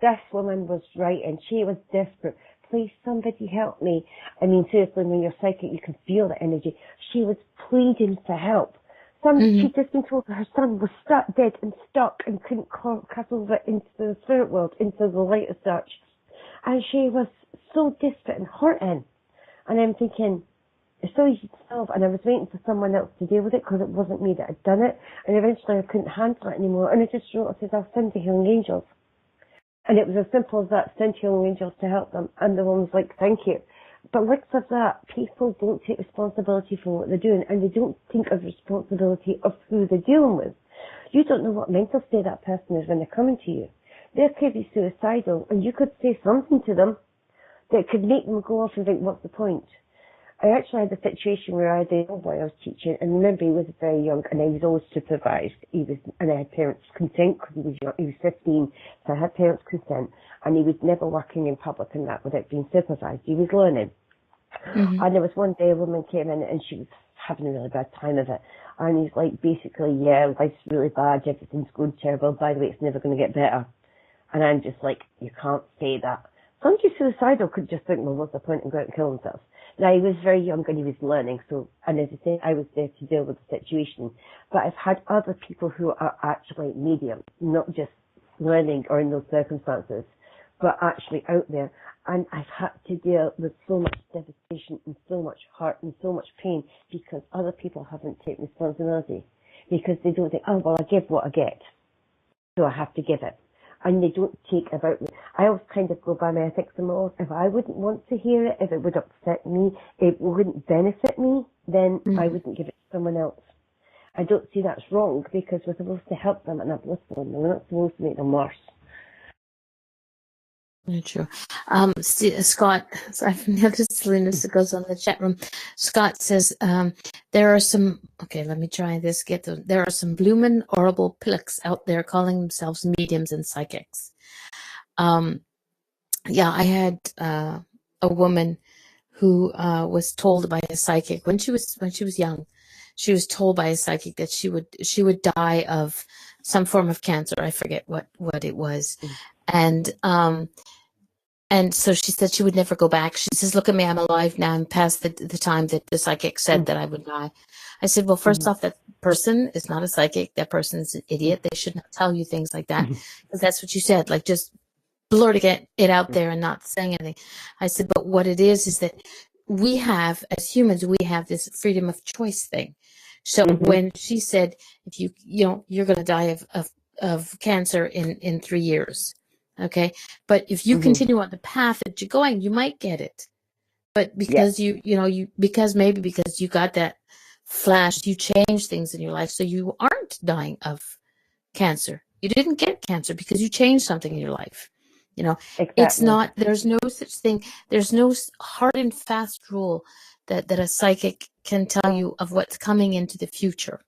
This woman was right, and she was desperate. Please, somebody help me. I mean, seriously, when you're psychic, you can feel the energy. She was pleading for help. She just been told her son was stuck, dead and stuck, and couldn't cross over into the spirit world, into the light as such. And she was so desperate and hurting. And I'm thinking, It's so easy to solve, and I was waiting for someone else to deal with it because it wasn't me that had done it, and eventually I couldn't handle it anymore, and I just wrote, I said, I'll send the healing angels. And it was as simple as that, send healing angels to help them, and the one was like, thank you. But like of that, people don't take responsibility for what they're doing, and they don't think of responsibility of who they're dealing with. You don't know what mental state that person is when they're coming to you. They could be suicidal, and you could say something to them that could make them go off and think, what's the point? I actually had a situation where I had a little boy I was teaching, and remember he was very young, and I was always supervised. And I had parents' consent because he was young. He was 15, so I had parents' consent, and he was never working in public and that without being supervised. He was learning. Mm-hmm. And there was one day a woman came in, and she was having a really bad time of it. And he's like, basically, yeah, life's really bad, everything's going terrible. By the way, it's never going to get better. And I'm just like, you can't say that. Somebody suicidal could just think, well, what's the point in going out and kill themselves? Now, he was very young and he was learning, so, and as I say, I was there to deal with the situation. But I've had other people who are actually mediums, not just learning or in those circumstances, but actually out there. And I've had to deal with so much devastation and so much hurt and so much pain because other people haven't taken responsibility. Because they don't think, oh, well, I give what I get, so I have to give it. And they don't take about me. I always kind of go by my ethics and morals. If I wouldn't want to hear it, if it would upset me, it wouldn't benefit me, then I wouldn't give it to someone else. I don't see that's wrong because we're supposed to help them and uplift them. We're not supposed to make them worse. Very true. Scott, I've noticed Salinas goes on the chat room. Scott says, there are some, okay, let me try this. There are some bloomin' horrible pillocs out there calling themselves mediums and psychics. Yeah, I had a woman who was told by a psychic when she was young. She was told by a psychic that she would die of some form of cancer. I forget what it was, and so she said she would never go back. She says, look at me, I'm alive now. I'm past the time that the psychic said that I would die. I said, well, first off, that person is not a psychic. That person is an idiot. They should not tell you things like that because that's what you said. Like, just blurting it out there and not saying anything. I said, but what it is that we have, as humans, we have this freedom of choice thing. So when she said, if you're going to die of cancer in 3 years. Okay. But if you continue on the path that you're going, you might get it. But because because you got that flash, you changed things in your life. So you aren't dying of cancer. You didn't get cancer because you changed something in your life. Exactly. It's not, there's no such thing. There's no hard and fast rule that a psychic can tell you of what's coming into the future.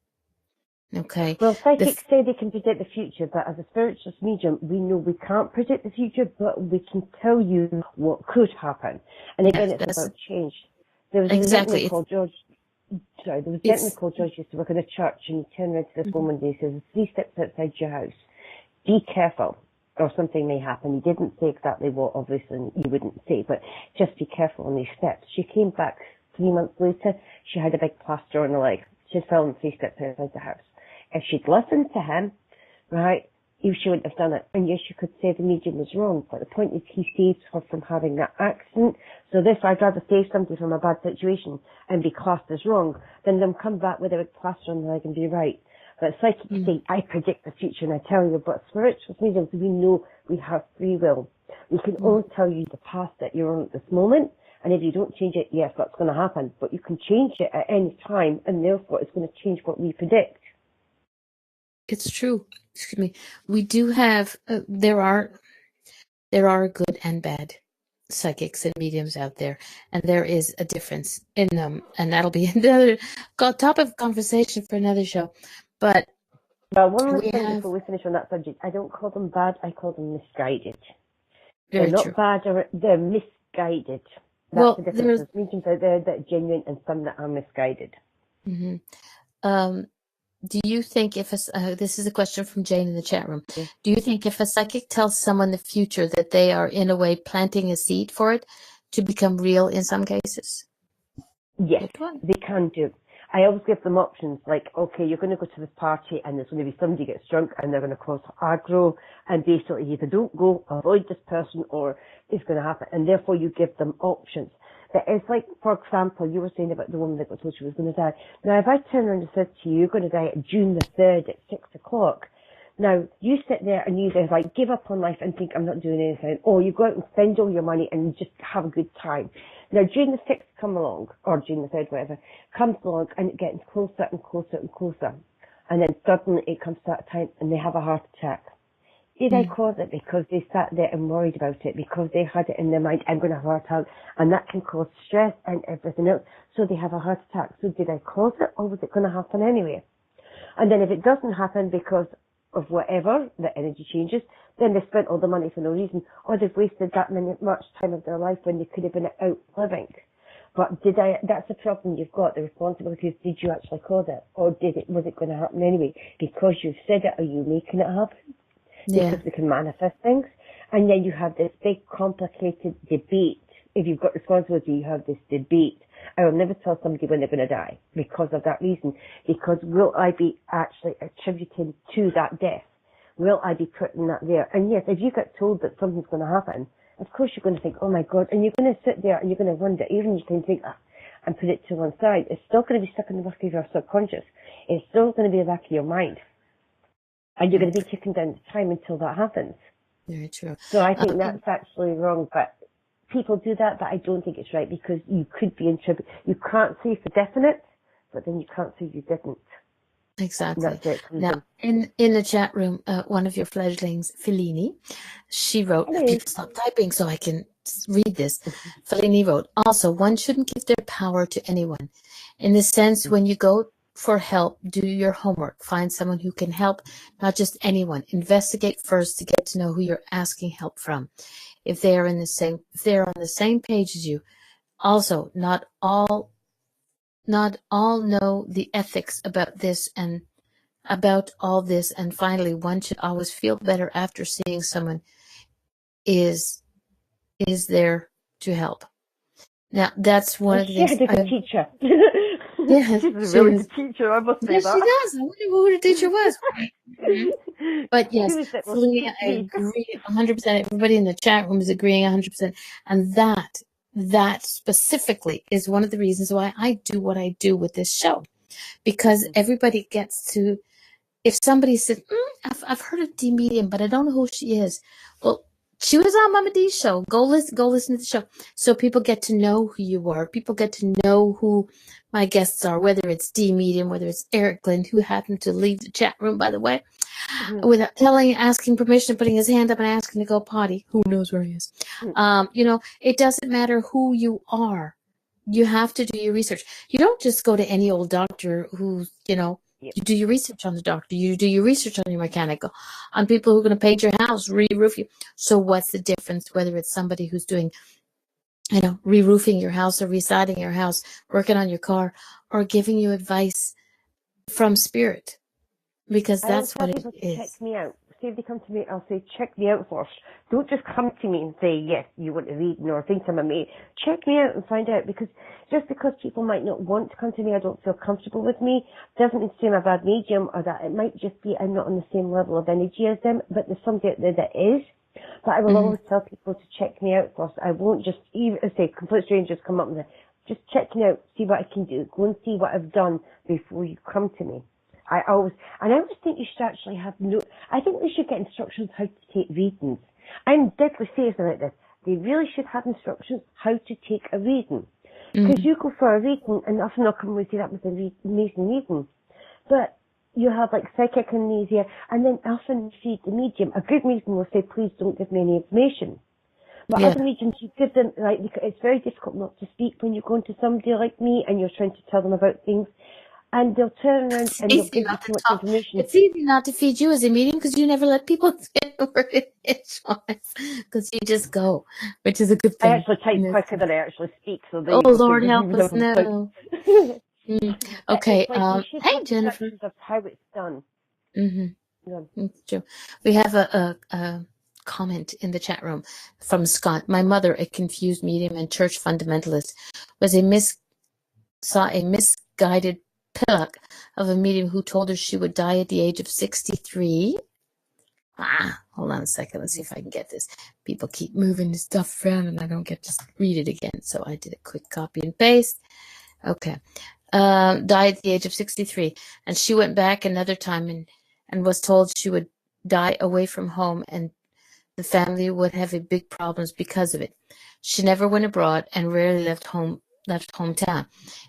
Okay. Well, psychics say they can predict the future, but as a spiritualist medium, we know we can't predict the future, but we can tell you what could happen. And again, it's about change. There was a gentleman called George. There was a gentleman called George used to work in a church, and he turned around to this woman and he says, 3 steps outside your house. Be careful, or something may happen. He didn't say exactly what, obviously, you wouldn't say, but just be careful on these steps. She came back 3 months later. She had a big plaster on her leg. She had fallen 3 steps outside the house. If she'd listened to him, right, she wouldn't have done it. And yes, you could say the medium was wrong, but the point is he saved her from having that accident. So this, I'd rather save somebody from a bad situation and be classed as wrong than them come back with a big plaster on the leg and be right. But psychics say, I predict the future and I tell you, but spiritual mediums, we know we have free will. We can only tell you the path that you're on at this moment. And if you don't change it, yes, that's going to happen. But you can change it at any time, and therefore it's going to change what we predict. It's true. Excuse me. We do have, there are good and bad psychics and mediums out there, and there is a difference in them, and that'll be another topic of conversation for another show. But one more thing before we finish on that subject, I don't call them bad, I call them misguided. They're not bad, they're misguided. That's the difference. There's mediums out there that are genuine and some that are misguided. Do you think this is a question from Jane in the chat room. Do you think if a psychic tells someone the future that they are in a way planting a seed for it to become real in some cases? Yes, they can do. I always give them options like, okay, you're going to go to this party and there's going to be somebody gets drunk and they're going to cause aggro, and basically either don't go, avoid this person, or it's going to happen. And therefore you give them options. That it's like, for example, you were saying about the woman that got told she was going to die. Now, if I turn around and said to you, you're going to die at June the 3rd at 6 o'clock, now, you sit there and you just like give up on life and think, I'm not doing anything. Or you go out and spend all your money and just have a good time. Now, June the 6th come along, or June the 3rd, whatever, comes along and it gets closer and closer and closer. And then suddenly it comes to that time and they have a heart attack. Did I cause it because they sat there and worried about it, because they had it in their mind, I'm going to have a heart attack, and that can cause stress and everything else, so they have a heart attack. So did I cause it, or was it going to happen anyway? And then if it doesn't happen because of whatever, the energy changes, then they spent all the money for no reason, or they've wasted that much time of their life when they could have been out living. But that's the problem you've got, the responsibility is, did you actually cause it, or was it going to happen anyway? Because you've said it, are you making it happen? Because we can manifest things. And then you have this big complicated debate. If you've got responsibility, you have this debate. I will never tell somebody when they're going to die because of that reason. Because will I be actually attributing to that death? Will I be putting that there? And yes, if you get told that something's going to happen, of course you're going to think, oh my God, and you're going to sit there and you're going to wonder, even if you can take that and put it to one side, it's still going to be stuck in the back of your subconscious. It's still going to be in the back of your mind. And you're going to be ticking down the time until that happens. Very true. So I think that's actually wrong, but people do that, but I don't think it's right, because you could be in trouble. You can't say for definite, but then you can't say you didn't. Exactly. Now, in the chat room, one of your fledglings, Fellini, she wrote, people stop typing so I can read this. Fellini wrote, also, one shouldn't give their power to anyone. In the sense, when you go for help, do your homework. Find someone who can help, not just anyone. Investigate first to get to know who you're asking help from. If they're on the same page as you. Also, not all know the ethics about this and about all this. And finally, one should always feel better after seeing someone is there to help. Now, that's one of the things. She had a good teacher. Yes, she's a really good teacher, I must say that. Yes, she does. I wonder who the teacher was. But yes, fully, I agree 100%. Everybody in the chat room is agreeing 100%. And that specifically is one of the reasons why I do what I do with this show. Because everybody gets to, if somebody says, I've heard of D Medium, but I don't know who she is. Well, she was on Mama D's show. Go listen to the show. So people get to know who you are. People get to know who my guests are, whether it's D Medium, whether it's Eric Glenn, who happened to leave the chat room, by the way, without asking permission, putting his hand up and asking to go potty. Who knows where he is? It doesn't matter who you are. You have to do your research. You don't just go to any old doctor who's, you do your research on the doctor. You do your research on your mechanic, on people who are going to paint your house, re-roof you. So what's the difference whether it's somebody who's doing, re-roofing your house or residing your house, working on your car, or giving you advice from spirit? Because that's what it is. Check me out. See, if they come to me, I'll say, check me out first. Don't just come to me and say, yes, you want to read or think I'm a mate. Check me out and find out, because just because people might not want to come to me, I don't feel comfortable with me, doesn't mean to say I'm a bad medium, or that it might just be I'm not on the same level of energy as them, but there's somebody out there that is. But I will always tell people to check me out first. I won't just, even say, complete strangers come up and say, just check me out, see what I can do, go and see what I've done before you come to me. I always think you should actually have I think we should get instructions how to take readings. I'm deadly serious about this. They really should have instructions how to take a reading. Because you go for a reading, and often they'll come and say that was an amazing reading. But you have like psychic amnesia, and then often you see the medium. A good medium will say, please don't give me any information. But other mediums, you give them, it's very difficult not to speak when you're going to somebody like me and you're trying to tell them about things. And they'll turn around and they'll give you too much information. It's easy not to feed you as a medium because you never let people say a word in edgewise, because you just go, which is a good thing. I actually type quicker than I actually speak. So Lord help us, no. Okay, hey Jennifer. Of how it's done. It's true. We have a comment in the chat room from Scott. My mother, a confused medium and church fundamentalist, saw a misguided pillock of a medium who told her she would die at the age of 63. Hold on a second. Let's see if I can get this. People keep moving the stuff around and I don't get to read it again. So I did a quick copy and paste. Okay. Died at the age of 63. And she went back another time and was told she would die away from home and the family would have big problems because of it. She never went abroad and rarely left hometown.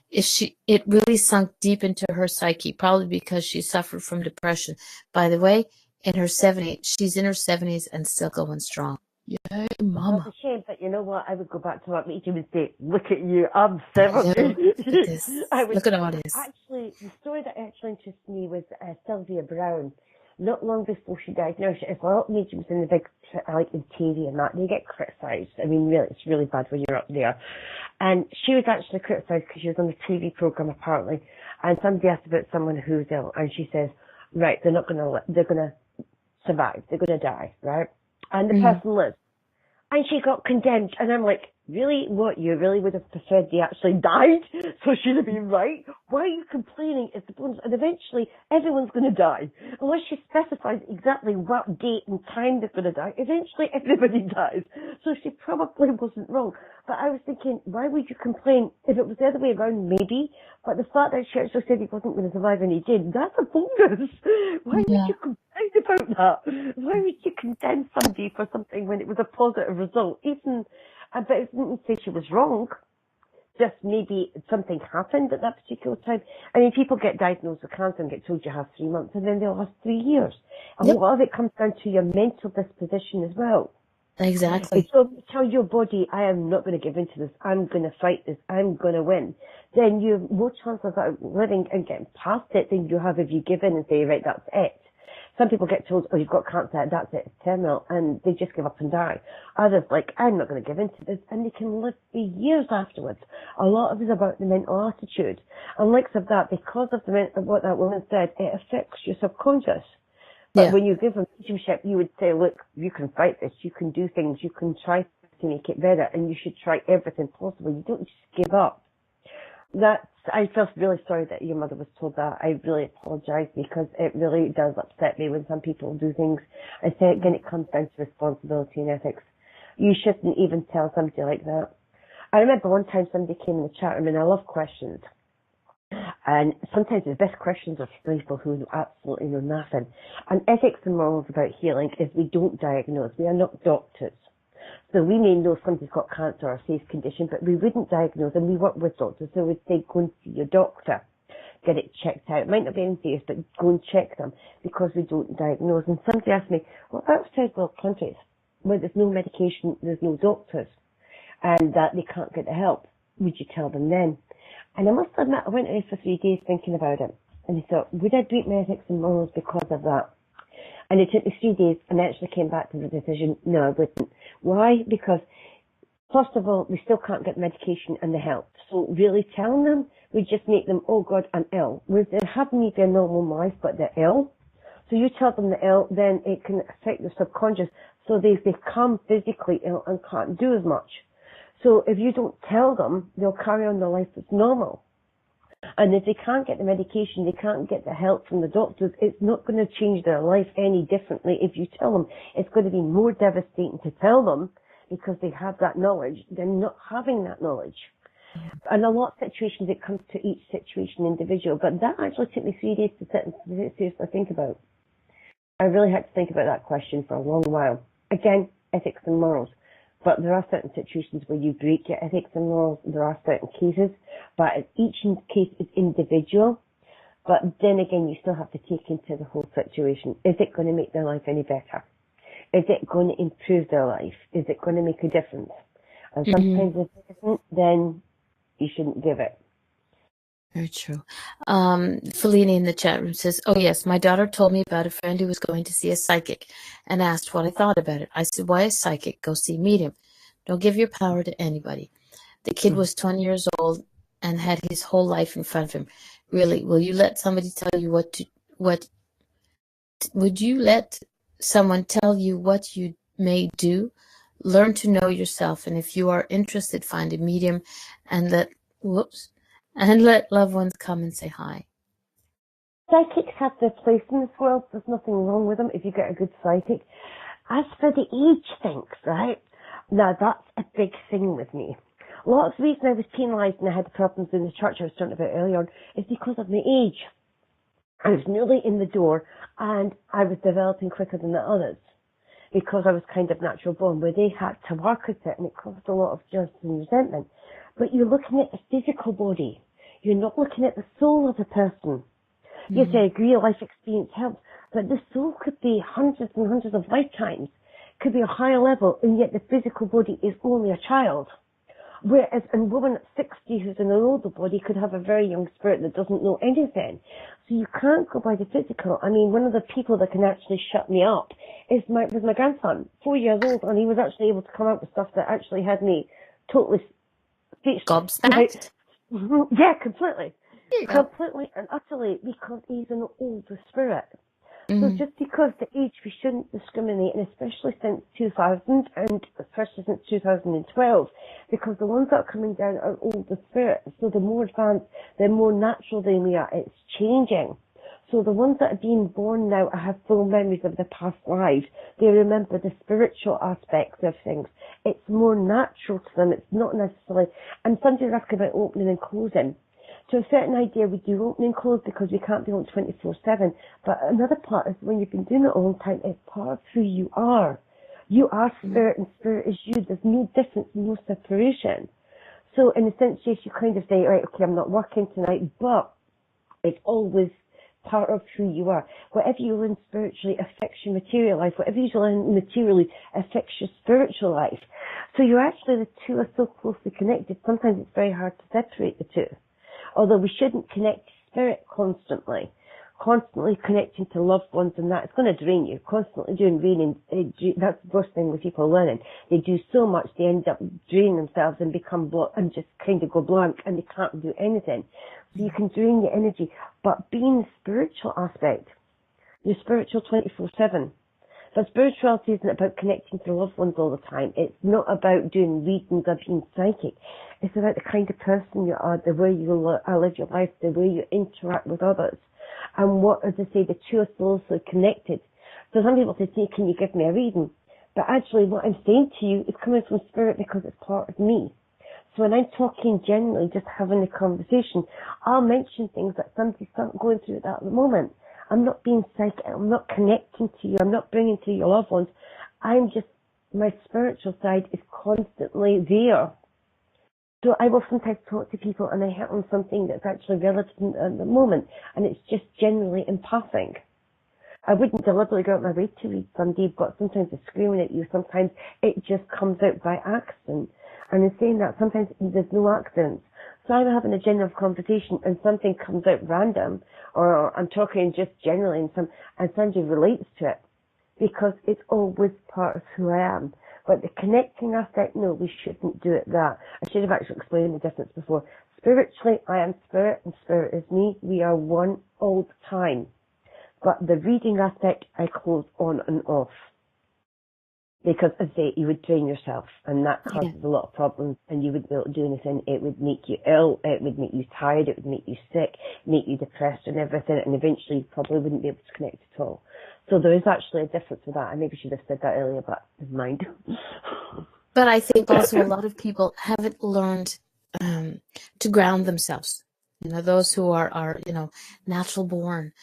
It really sunk deep into her psyche, probably because she suffered from depression. By the way, she's in her 70s and still going strong. Yay, Well, mama. it's a shame, but you know what? I would go back to that meeting and say, look at you, I'm Hello, 70. look at this. I would, Look at all this. actually, the story that actually interested me was Sylvia Brown. Not long before she died, now, if a lot of mediums in the big, like in TV and that, they get criticised. I mean, really, it's really bad when you're up there. And she was actually criticised because she was on a TV programme apparently, and somebody asked about someone who's ill, and she says, right, they're gonna survive, they're gonna die, right? And the person lives. And she got condemned. And I'm like, really? What? You really would have preferred they actually died? So she'd have been right? Why are you complaining if the bonus? And eventually, everyone's going to die. Unless she specifies exactly what date and time they're going to die, eventually everybody dies. So she probably wasn't wrong. But I was thinking, why would you complain? If it was the other way around, maybe. But the fact that she actually said he wasn't going to survive and he did, that's a bonus. Why would you complain about that? Why would you condemn somebody for something when it was a positive result? Even, but it didn't say she was wrong. Just maybe something happened at that particular time. I mean, people get diagnosed with cancer and get told you have 3 months, and then they'll have 3 years. And a lot of it comes down to your mental disposition as well. Exactly. So tell your body, I am not going to give in to this. I'm going to fight this. I'm going to win. Then you have more chance of living and getting past it than you have if you give in and say, right, that's it. Some people get told, oh, you've got cancer, that's it, it's terminal, and they just give up and die. Others, like, I'm not going to give in to this, and they can live for years afterwards. A lot of it is about the mental attitude. And like of that, because of what that woman said, it affects your subconscious. But when you give them mediumship, you would say, look, you can fight this, you can do things, you can try to make it better, and you should try everything possible. You don't just give up. I feel really sorry that your mother was told that. I really apologise because it really does upset me when some people do things. I say again, it comes down to responsibility and ethics. You shouldn't even tell somebody like that. I remember one time somebody came in the chat room, and I love questions. And sometimes the best questions are for people who absolutely know nothing. And ethics and morals about healing is we don't diagnose. We are not doctors. So we may know somebody's got cancer or a safe condition, but we wouldn't diagnose, and we work with doctors. So we'd say, go and see your doctor, get it checked out. It might not be anything serious, but go and check them, because we don't diagnose. And somebody asked me, what about third world countries where there's no medication, there's no doctors, and that they can't get the help? Would you tell them then? And I must admit, I went away for 3 days thinking about it. And I thought, would I break my ethics and morals because of that? And it took me 3 days, and I actually came back to the decision, no, I wouldn't. Why? Because, first of all, we still can't get medication and the help. So really telling them, we just make them, oh God, I'm ill. Whereas they're having their normal life, but they're ill. So you tell them they're ill, then it can affect their subconscious. So they become physically ill and can't do as much. So if you don't tell them, they'll carry on their life as normal. And if they can't get the medication, they can't get the help from the doctors, it's not going to change their life any differently if you tell them. It's going to be more devastating to tell them because they have that knowledge than not having that knowledge. And a lot of situations, it comes to each situation individual. But that actually took me 3 days to sit and seriously think about. I really had to think about that question for a long while. Again, ethics and morals. But there are certain situations where you break your ethics and morals. There are certain cases, but each case is individual. But then again, you still have to take into the whole situation. Is it going to make their life any better? Is it going to improve their life? Is it going to make a difference? And sometimes if it isn't, then you shouldn't give it. Very true. Fellini in the chat room says, oh yes, my daughter told me about a friend who was going to see a psychic and asked what I thought about it. I said, why a psychic? Go see medium. Don't give your power to anybody. The kid was 20 years old and had his whole life in front of him. Really, will you let somebody tell you would you let someone tell you what you may do? Learn to know yourself, and if you are interested, find a medium and let loved ones come and say hi. psychics have their place in this world. There's nothing wrong with them if you get a good psychic. As for the age things, right? Now that's a big thing with me. A lot of the reason I was penalised and I had the problems in the church I was talking about earlier on is because of my age. I was newly in the door and I was developing quicker than the others because I was kind of natural born, where they had to work at it and it caused a lot of jealousy and resentment. But you're looking at the physical body. You're not looking at the soul of the person. Mm-hmm. Yes, I agree, life experience helps, but the soul could be hundreds and hundreds of lifetimes, could be a higher level, and yet the physical body is only a child. Whereas a woman at 60 who's in an older body could have a very young spirit that doesn't know anything. So you can't go by the physical. I mean, one of the people that can actually shut me up was my grandson, 4 years old, and he was actually able to come out with stuff that actually had me totally speechless. Gobsmacked? Right? Yeah, completely. Completely and utterly, because he's an older spirit. So just because the age, we shouldn't discriminate, and especially since 2000, and especially since 2012, because the ones that are coming down are older spirits. So the more advanced, the more natural they are. It's changing. So the ones that are being born now have full memories of the past lives. They remember the spiritual aspects of things. It's more natural to them. It's not necessarily, and somebody's asking about opening and closing. To a certain idea, we do open and close because we can't be on 24/7. But another part is when you've been doing it a long time, it's part of who you are. You are spirit and spirit is you. There's no difference, no separation. So in a sense, yes, you kind of say, right, okay, I'm not working tonight, but it's always part of who you are. Whatever you learn spiritually affects your material life. Whatever you learn materially affects your spiritual life. So you're actually, the two are so closely connected, sometimes it's very hard to separate the two. Although we shouldn't connect to spirit constantly connecting to loved ones, and that, it's going to drain you. Constantly doing reading, that's the worst thing with people learning. They do so much, they end up draining themselves and become and just kind of go blank, and they can't do anything. So you can drain your energy. But being the spiritual aspect, you're spiritual 24/7. But spirituality isn't about connecting to loved ones all the time. It's not about doing readings or being psychic. It's about the kind of person you are, the way you live your life, the way you interact with others. And what, as I say, the two are so connected. So some people say, can you give me a reading? But actually what I'm saying to you is coming from spirit because it's part of me. So when I'm talking generally, just having a conversation, I'll mention things that somebody's going through at the moment. I'm not being psychic. I'm not connecting to you. I'm not bringing to your loved ones. I'm just, my spiritual side is constantly there. So I will sometimes talk to people and I hit on something that's actually relevant at the moment, and it's just generally in passing. I wouldn't deliberately go out my way to read somebody, but sometimes they're screaming at you. Sometimes it just comes out by accident. And in saying that, sometimes there's no accidents. So I'm having a general conversation and something comes out random, or I'm talking just generally and somebody relates to it, because it's always part of who I am. But the connecting aspect, no, we shouldn't do it that. I should have actually explained the difference before. Spiritually, I am spirit and spirit is me. We are one all the time. But the reading aspect, I close on and off. Because, as I say, you would drain yourself, and that causes a lot of problems, and you wouldn't be able to do anything. It would make you ill, it would make you tired, it would make you sick, make you depressed and everything, and eventually you probably wouldn't be able to connect at all. So there is actually a difference with that. I maybe should have said that earlier, but never mind. But I think also a lot of people haven't learned to ground themselves. You know, those who are natural born.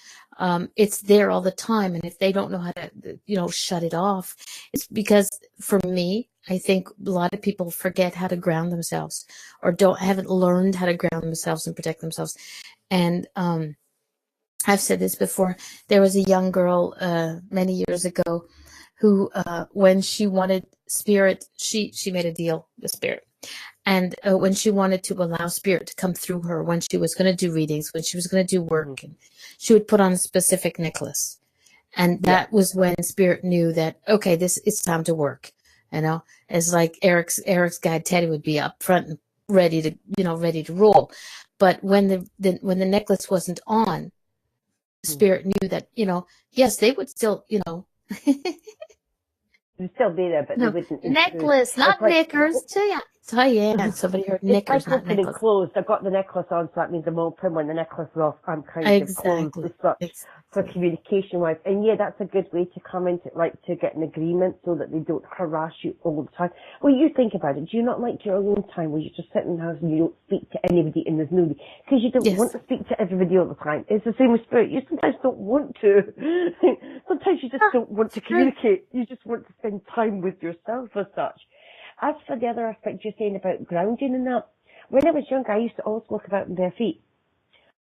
It's there all the time, and if they don't know how to, shut it off, it's because, for me, I think a lot of people forget how to ground themselves, or haven't learned how to ground themselves and protect themselves. And I've said this before. There was a young girl many years ago who, when she wanted spirit, she made a deal with spirit. And when she wanted to allow spirit to come through her, when she was going to do readings, when she was going to do work, and she would put on a specific necklace. And that was when spirit knew that, okay, it's time to work. It's like Eric's guide Teddy would be up front and ready to roll. But when the necklace wasn't on, spirit knew that, yes, they would still, They'd still be there, but they wouldn't. Necklace, not knickers, too. Yeah. Diane, somebody heard It's knickers, like not open and necklace. closed. I've got the necklace on, so that means I'm open. When the necklace is off, I'm kind of closed as Exactly. such for Exactly. communication wise. And yeah, that's a good way to come into, like, to get an agreement so that they don't harass you all the time. Well, you think about it. Do you not like your alone time where you just sit in the house and you don't speak to anybody and there's nobody? Because you don't want Yes. to speak to everybody all the time. It's the same with spirit. You sometimes don't want to. Sometimes you just don't want to True. communicate. You just want to spend time with yourself as such. As for the other aspect you're saying about grounding and that, when I was younger, I used to always walk about in bare feet.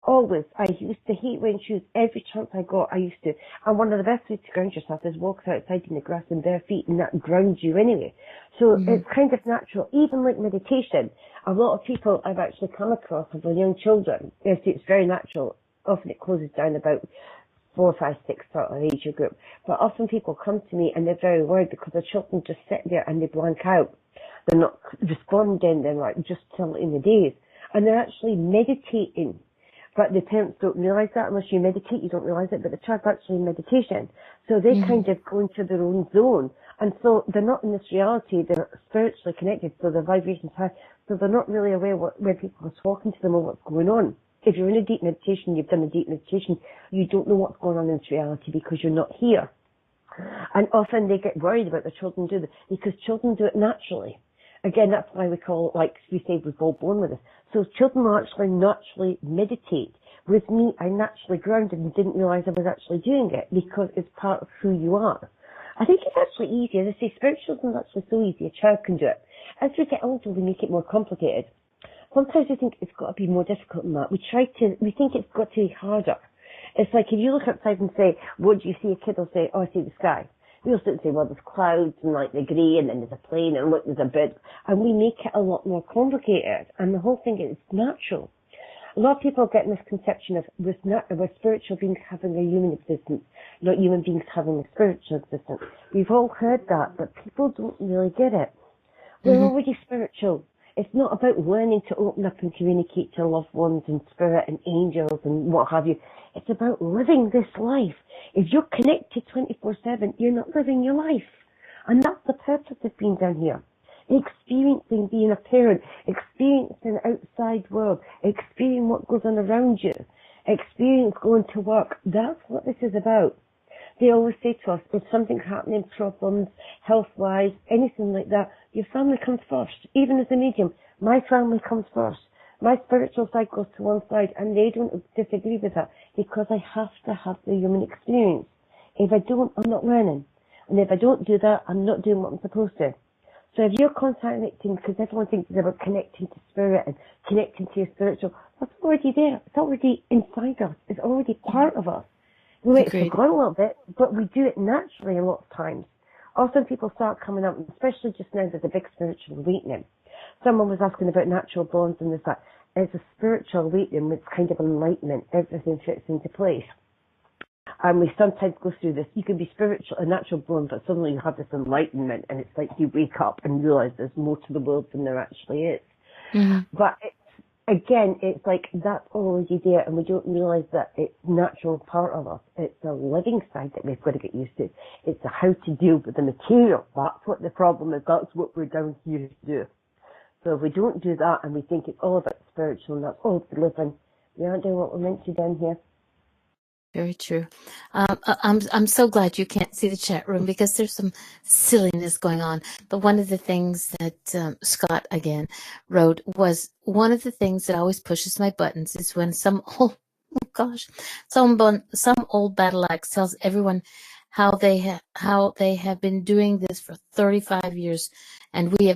Always. I used to hate wearing shoes. Every chance I got, I used to. And one of the best ways to ground yourself is walk outside in the grass in bare feet, and that grounds you anyway. So Mm-hmm. it's kind of natural. Even like meditation, a lot of people I've actually come across have young children. It's very natural. Often it closes down about 4, 5, 6 sort of age group. But often people come to me and they're very worried because the children just sit there and they blank out. They're not responding, they're like just still in the daze. And they're actually meditating. But the parents don't realise that. Unless you meditate, you don't realise it. But the child's actually in meditation. So they kind of go into their own zone. And so they're not in this reality. They're spiritually connected. So their vibration's high. So they're not really aware when people are talking to them or what's going on. If you're in a deep meditation, you've done a deep meditation, you don't know what's going on in this reality because you're not here. And often they get worried about the children do this because children do it naturally. Again, that's why we call it, like we say, we're all born with it. So children will actually naturally meditate. With me, I naturally grounded and didn't realise I was actually doing it because it's part of who you are. I think it's actually easy. As I say, spiritualism is actually so easy. A child can do it. As we get older, we make it more complicated. Sometimes we think it's got to be more difficult than that. We think it's got to be harder. It's like if you look outside and say, what do you see? A kid will say, oh, I see the sky. We'll sit and say, well, there's clouds and like the grey and then there's a plane and look, there's a bird. And we make it a lot more complicated. And the whole thing is natural. A lot of people get this conception of with spiritual beings having a human existence, not human beings having a spiritual existence. We've all heard that, but people don't really get it. We're already spiritual. It's not about learning to open up and communicate to loved ones and spirit and angels and what have you. It's about living this life. If you're connected 24/7, you're not living your life. And that's the purpose of being down here. Experiencing being a parent, experiencing the outside world, experiencing what goes on around you, experience going to work. That's what this is about. They always say to us, if something's happening, problems, health-wise, anything like that, your family comes first. Even as a medium, my family comes first. My spiritual side goes to one side, and they don't disagree with that because I have to have the human experience. If I don't, I'm not learning. And if I don't do that, I'm not doing what I'm supposed to. So if you're connecting, because everyone thinks it's about connecting to spirit and connecting to your spiritual, that's already there. It's already inside us. It's already part of us. We might Agreed. forget a little bit, but we do it naturally a lot of times. Often people start coming up, especially just now there's a big spiritual awakening. Someone was asking about natural bonds and this, that. It's a spiritual awakening with kind of enlightenment. Everything fits into place. And we sometimes go through this. You can be spiritual, a natural born, but suddenly you have this enlightenment and it's like you wake up and realize there's more to the world than there actually is. But again, it's like that's already there and we don't realize that it's a natural part of us. It's the living side that we've got to get used to. It's the how to deal with the material. That's what the problem is. That's what we're down here to do. So if we don't do that and we think it's all about spiritual and that's all the living, we aren't doing what we're meant to down here. Very true. I'm so glad you can't see the chat room because there's some silliness going on. But one of the things that Scott again wrote was one of the things that always pushes my buttons is when some old old battle axe tells everyone how they have been doing this for 35 years, and we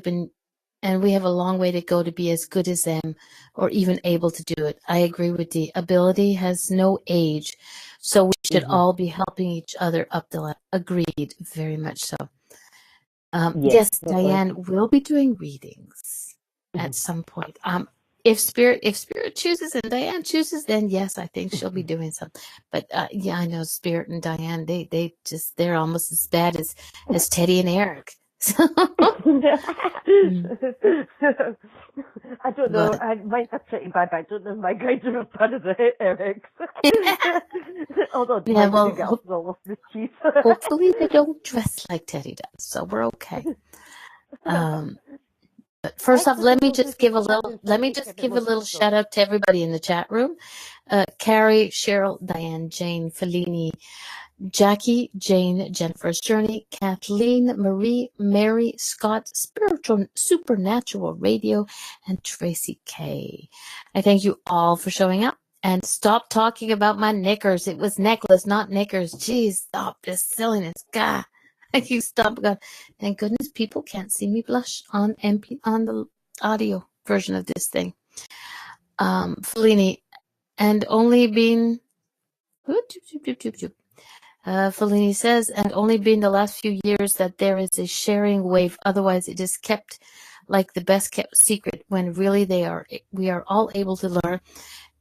have a long way to go to be as good as them or even able to do it. I agree with Dee. Ability has no age, so we should all be helping each other up the ladder. Agreed, very much so. Yes, Diane will be doing readings at some point. If Spirit chooses and Diane chooses, then yes, I think she'll be doing some. But yeah, I know Spirit and Diane, they're almost as bad as Teddy and Eric. I don't know. Mine's are pretty bad, but I don't know if my guys are as bad as Eric's. Although yeah, well, get all off the cheese. Hopefully they don't dress like Teddy does, so we're okay. But first off, let Everything me will do just if you give a start little doing let me something a just bit give a more little physical. shout out to everybody in the chat room. Carrie, Cheryl, Diane, Jane, Fellini, Jackie, Jane, Jennifer's Journey, Kathleen, Marie, Mary, Scott, Spiritual Supernatural Radio, and Tracy K. I thank you all for showing up. And stop talking about my knickers. It was necklace, not knickers. Jeez, stop this silliness. God. You stop. God. Thank goodness people can't see me blush on the audio version of this thing. Fellini, and only been Fellini says, and only been the last few years that there is a sharing wave. Otherwise, it is kept like the best kept secret. When really we are all able to learn,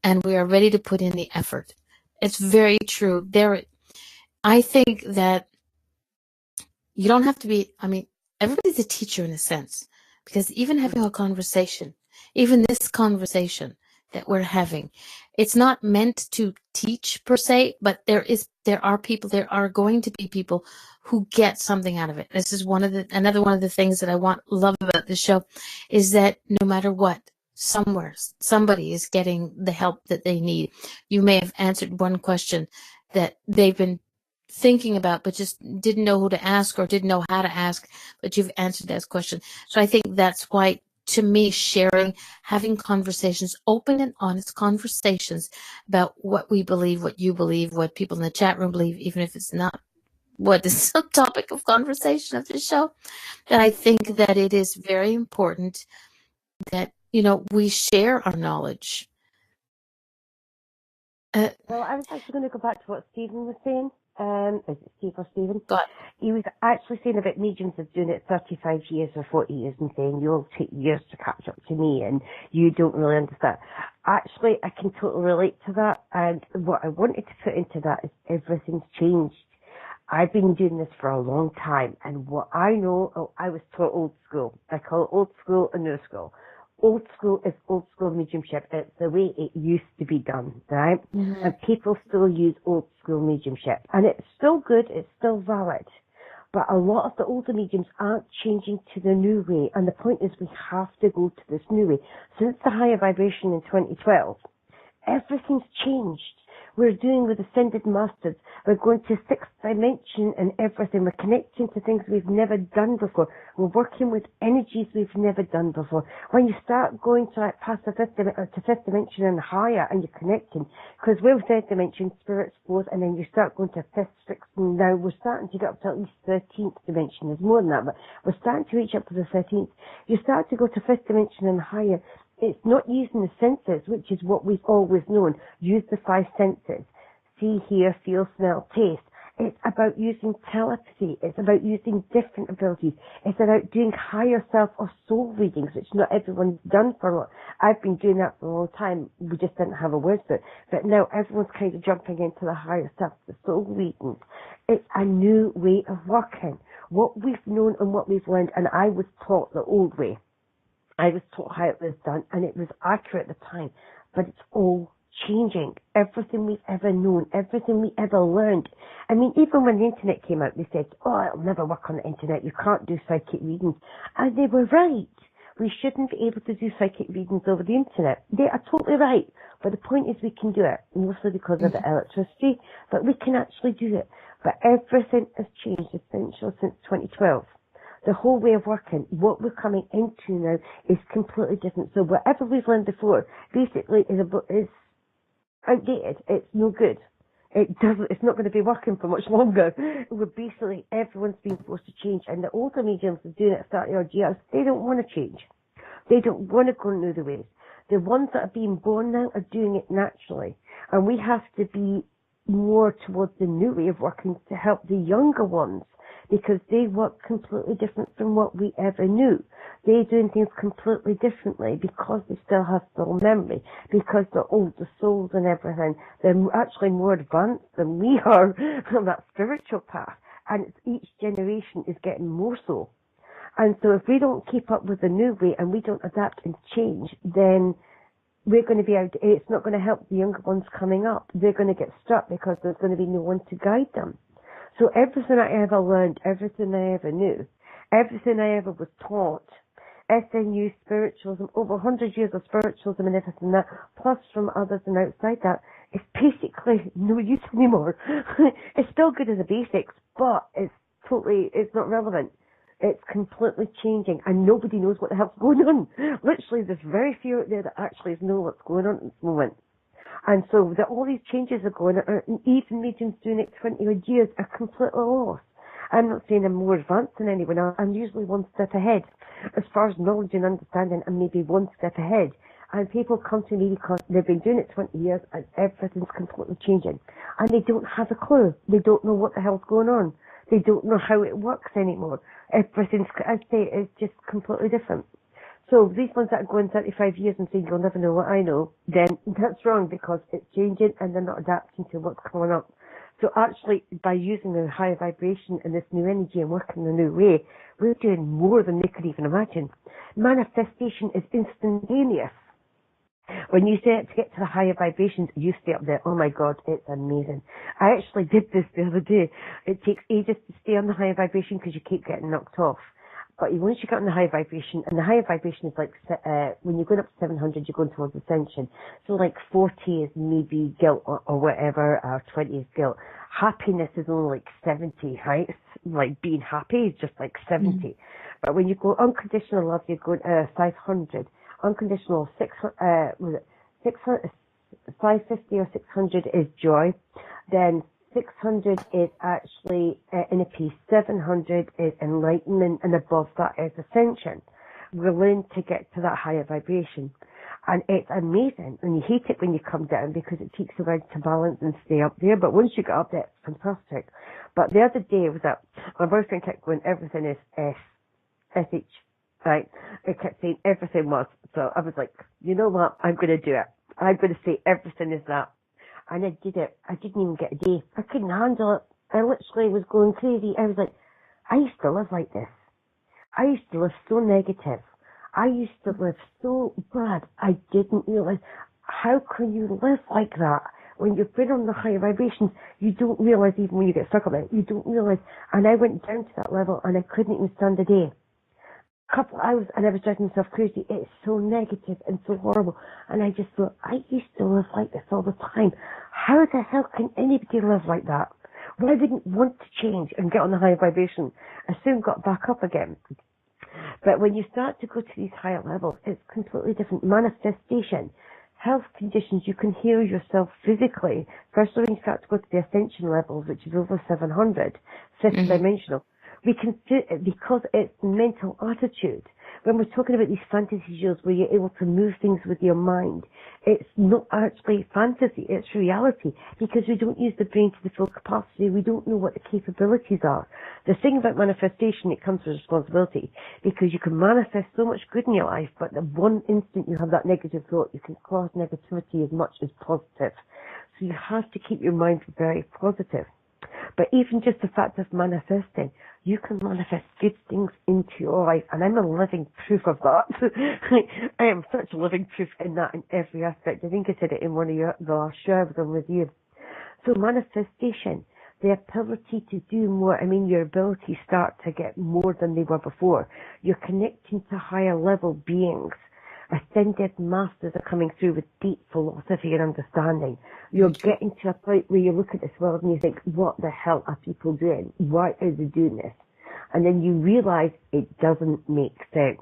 and we are ready to put in the effort. It's very true. I think that you don't have to be. I mean, everybody's a teacher in a sense, because even having a conversation, even this conversation that we're having, it's not meant to teach per se, but there are going to be people who get something out of it. This is another one of the things that love about this show, is that no matter what, somewhere somebody is getting the help that they need. You may have answered one question that they've been thinking about, but just didn't know who to ask or didn't know how to ask, but you've answered that question. So I think that's why, to me, sharing, having conversations, open and honest conversations about what we believe, what you believe, what people in the chat room believe, even if it's not what is the topic of conversation of the show, that I think that it is very important that, we share our knowledge. Well, I was actually going to go back to what Stephen was saying. Is it Steve or Stephen? God. He was actually saying about mediums of doing it 35 years or 40 years and saying you'll take years to catch up to me and you don't really understand. Actually, I can totally relate to that, and what I wanted to put into that is everything's changed. I've been doing this for a long time, and what I know, I was taught old school. I call it old school and new school. Old school is old school mediumship. It's the way it used to be done, right? Mm-hmm. And people still use old school mediumship. And it's still good, it's still valid. But a lot of the older mediums aren't changing to the new way. And the point is we have to go to this new way. Since the higher vibration in 2012, everything's changed. We're doing with ascended masters. We're going to sixth dimension and everything. We're connecting to things we've never done before. We're working with energies we've never done before. When you start going to past the fifth dimension and higher, and you're connecting, because we're third dimension, spirits fourth, and then you start going to fifth, sixth, and now we're starting to get up to at least 13th dimension. There's more than that, but we're starting to reach up to the 13th. You start to go to fifth dimension and higher. It's not using the senses, which is what we've always known. Use the five senses. See, hear, feel, smell, taste. It's about using telepathy. It's about using different abilities. It's about doing higher self or soul readings, which not everyone's done for a lot. I've been doing that for a long time. We just didn't have a word for it. But now everyone's kind of jumping into the higher self, the soul readings. It's a new way of working. What we've known and what we've learned, and I was taught the old way. I was taught how it was done, and it was accurate at the time, but it's all changing. Everything we've ever known, everything we ever learned. I mean, even when the internet came out, they said, oh, it'll never work on the internet. You can't do psychic readings. And they were right. We shouldn't be able to do psychic readings over the internet. They are totally right. But the point is we can do it, mostly because of the electricity, but we can actually do it. But everything has changed essentially since 2012. The whole way of working, what we're coming into now is completely different. So whatever we've learned before, basically is outdated. It's no good. It's not going to be working for much longer. We're basically, everyone's being forced to change. And the older mediums are doing it at 30 odd years, they don't want to change. They don't want to go new the ways. The ones that are being born now are doing it naturally. And we have to be more towards the new way of working to help the younger ones, because they work completely different from what we ever knew. They're doing things completely differently because they still have full memory, because they're older souls and everything. They're actually more advanced than we are on that spiritual path. And each generation is getting more so. And so if we don't keep up with the new way and we don't adapt and change, then we're going to be out. It's not going to help the younger ones coming up. They're going to get stuck because there's going to be no one to guide them. So everything I ever learned, everything I ever knew, everything I ever was taught, SNU spiritualism, over 100 years of spiritualism and everything that, plus from others and outside that, it's basically no use anymore. It's still good as a basics, but it's not relevant. It's completely changing, and nobody knows what the hell's going on. Literally, there's very few out there that actually know what's going on at this moment. And so all these changes are going on, and even mediums doing it 20 odd years are completely lost. I'm not saying I'm more advanced than anyone else. I'm usually one step ahead. As far as knowledge and understanding, I'm maybe one step ahead. And people come to me because they've been doing it 20 years and everything's completely changing. And they don't have a clue. They don't know what the hell's going on. They don't know how it works anymore. Everything's, I say, is just completely different. So these ones that are going 35 years and saying you'll never know what I know, then that's wrong because it's changing and they're not adapting to what's coming up. So actually, by using the higher vibration and this new energy and working in a new way, we're doing more than they could even imagine. Manifestation is instantaneous. When you say it to get to the higher vibrations, you stay up there. Oh my God, it's amazing. I actually did this the other day. It takes ages to stay on the higher vibration because you keep getting knocked off. But once you get on the higher vibration, and the higher vibration is like, when you're going up to 700, you're going towards ascension. So like 40 is maybe guilt or whatever, or 20 is guilt. Happiness is only like 70, right? Like being happy is just like 70. Mm-hmm. But when you go unconditional love, you're going 500. Unconditional 550 or 600 is joy. Then 600 is actually inner peace. 700 is enlightenment, and above that is ascension. We're learning to get to that higher vibration. And it's amazing. And you hate it when you come down because it takes a while to balance and stay up there. But once you get up there, it's fantastic. But the other day was that my boyfriend kept going, everything is SH, right? It kept saying everything was. So I was like, you know what? I'm going to do it. I'm going to say everything is that. And I did it. I didn't even get a day. I couldn't handle it. I literally was going crazy. I was like, I used to live like this. I used to live so negative. I used to live so bad. I didn't realize, how can you live like that? When you've been on the higher vibrations, you don't realize, even when you get stuck on it, you don't realize. And I went down to that level and I couldn't even stand a day. Couple of hours and I was driving myself crazy. It's so negative and so horrible. And I just thought, I used to live like this all the time. How the hell can anybody live like that? Well, I didn't want to change and get on the higher vibration. I soon got back up again. But when you start to go to these higher levels, it's completely different. Manifestation, health conditions, you can heal yourself physically. First when you start to go to the ascension levels, which is over 700, fifth dimensional. We can do it because it's mental attitude. When we're talking about these fantasy shows where you're able to move things with your mind, it's not actually fantasy, it's reality, because we don't use the brain to the full capacity. We don't know what the capabilities are. The thing about manifestation, it comes with responsibility, because you can manifest so much good in your life, but the one instant you have that negative thought, you can cause negativity as much as positive. So you have to keep your mind very positive. But even just the fact of manifesting, you can manifest good things into your life. And I'm a living proof of that. I am such a living proof in that in every aspect. I think I said it in one of the last show I was on with you. So manifestation, the ability to do more, I mean, your abilities start to get more than they were before. You're connecting to higher level beings. Ascended masters are coming through with deep philosophy and understanding. You're getting to a point where you look at this world and you think, what the hell are people doing? Why are they doing this? And then you realize it doesn't make sense.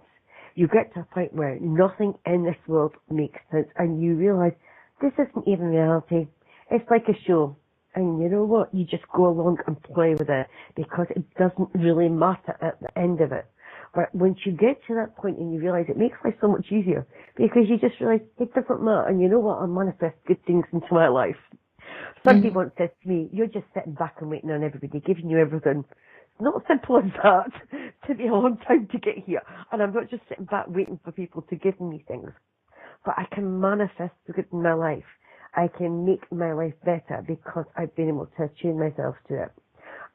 You get to a point where nothing in this world makes sense and you realize this isn't even reality. It's like a show. And you know what? You just go along and play with it because it doesn't really matter at the end of it. But once you get to that point and you realize it makes life so much easier because you just realize it doesn't matter. And you know what? I'll manifest good things into my life. Somebody once said to me, you're just sitting back and waiting on everybody, giving you everything. It's not as simple as that. It took me a long time to get here. And I'm not just sitting back waiting for people to give me things. But I can manifest the good in my life. I can make my life better because I've been able to attune myself to it.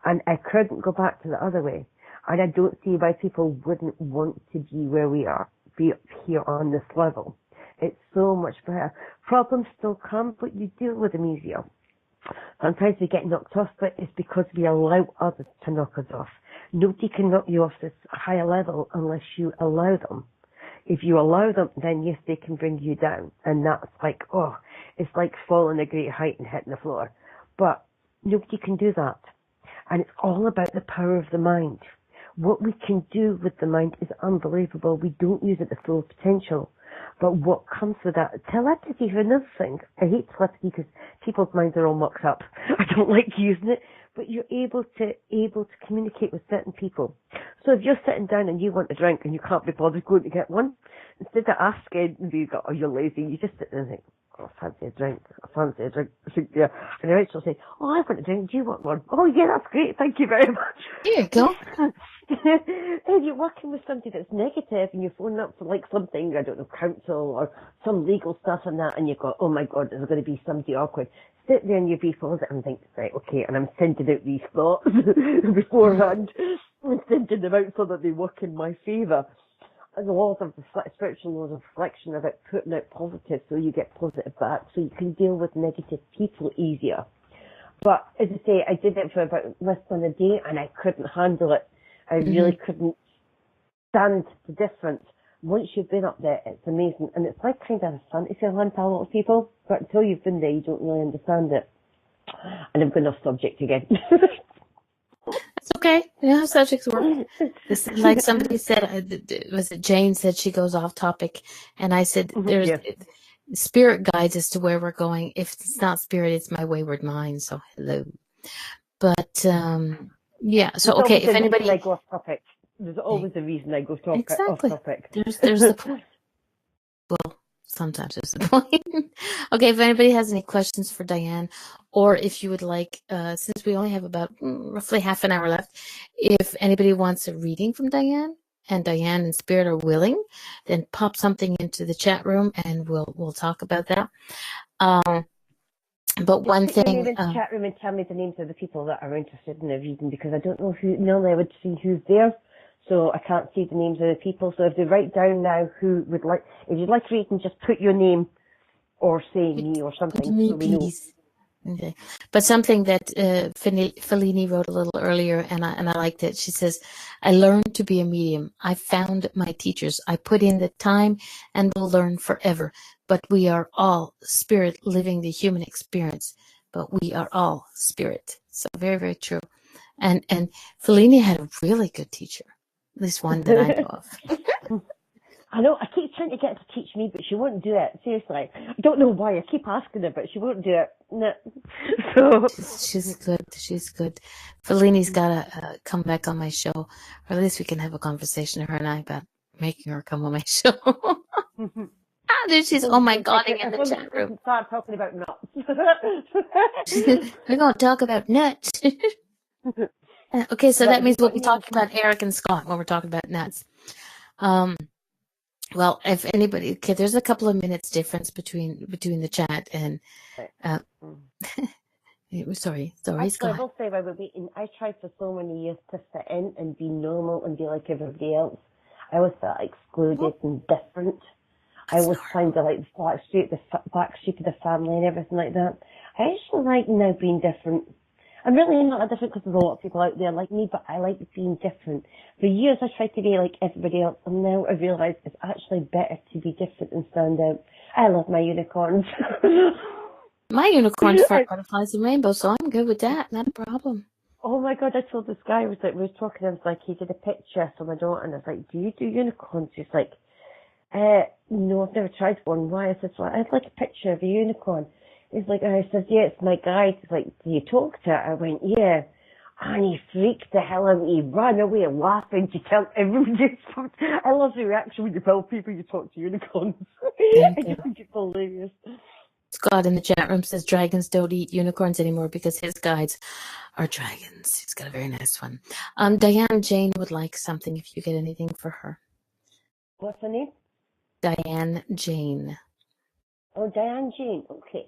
And I couldn't go back to the other way. And I don't see why people wouldn't want to be where we are, be up here on this level. It's so much better. Problems still come, but you deal with them easier. Sometimes we get knocked off, but it's because we allow others to knock us off. Nobody can knock you off this higher level unless you allow them. If you allow them, then yes, they can bring you down. And that's like, oh, it's like falling a great height and hitting the floor. But nobody can do that. And it's all about the power of the mind. What we can do with the mind is unbelievable. We don't use it to full potential. But what comes with that, telepathy is another thing. I hate telepathy because people's minds are all mucked up. I don't like using it. But you're able to communicate with certain people. So if you're sitting down and you want a drink and you can't be bothered going to get one, instead of asking, and you go, oh, you're lazy, you just sit there and think, oh, I fancy a drink. I think, yeah. And the will say, oh, I want a drink. Do you want one? Oh, yeah, that's great. Thank you very much. Here you go. If you're working with somebody that's negative and you're phoning up for like something, I don't know, council or some legal stuff and that, and you go, oh my God, there's going to be somebody awkward. Sit there and you be positive and think, right, okay, and I'm sending out these thoughts beforehand. I'm sending them out so that they work in my favour. And the laws of spiritual laws of reflection are about putting out positive so you get positive back, so you can deal with negative people easier. But as I say, I did it for about less than a day and I couldn't handle it. I really couldn't stand the difference. Once you've been up there, it's amazing. And it's like kind of a fantasy land to a lot of people, but until you've been there, you don't really understand it. And I'm going off subject again. It's okay. You know how subjects work. This is like somebody said, was it Jane said she goes off topic, and I said there's spirit guides as to where we're going. If it's not spirit, it's my wayward mind. So hello. But yeah. So There's okay, if always a anybody, reason I go off topic. There's always a reason I go off topic. There's the point. Well, sometimes there's the point. Okay, if anybody has any questions for Diane, or if you would like, since we only have about roughly half an hour left, if anybody wants a reading from Diane, and Diane and Spirit are willing, then pop something into the chat room, and we'll talk about that. But Just one put thing, your name in the chat room and tell me the names of the people that are interested in the reading, because I don't know who. Normally, I would see who's there. So I can't see the names of the people. So if they write down now who would like, if you'd like to read, just put your name or say me or something. Me, so we know. Okay. But something that Fellini wrote a little earlier, and I liked it. She says, I learned to be a medium. I found my teachers. I put in the time and will learn forever. But we are all spirit living the human experience. But we are all spirit. So very, very true. And Fellini had a really good teacher. At least one that I know of. I know, I keep trying to get her to teach me, but she won't do it. Seriously. I don't know why. I keep asking her, but she won't do it. No. So. She's good. She's good. Fellini's got to come back on my show, or at least we can have a conversation, her and I, about making her come on my show. There she's, oh my God, in the chat room. Start talking about nuts. We're going to talk about nuts. Okay, so that means we'll be talking about Eric and Scott when we're talking about nuts. Well, if anybody, okay, there's a couple of minutes difference between the chat and. Sorry, Scott. I will say, while we're waiting, I tried for so many years to fit in and be normal and be like everybody else. I always felt excluded and different. I always sounded like the black sheep of the family and everything like that. I actually like now being different. I'm really not that different because there's a lot of people out there like me, but I like being different. For years I tried to be like everybody else, and now I realise it's actually better to be different and stand out. I love my unicorns. My unicorns for butterflies and rainbows, so I'm good with that. Not a problem. Oh my God, I told this guy, we was talking, I was like, he did a picture for my daughter, and I was like, do you do unicorns? He's like, no, I've never tried one. Why? I said, well, I'd like a picture of a unicorn. He's like, I said, yeah, it's my guide. He's like, do you talk to it? I went, yeah. And he freaked the hell out. He ran away laughing to tell everybody. I love the reaction when you tell people you talk to unicorns. I just think it's hilarious. Scott in the chat room says dragons don't eat unicorns anymore because his guides are dragons. He's got a very nice one. Diane Jane would like something if you get anything for her. What's her name? Diane Jane. Oh, Diane Jane. Okay.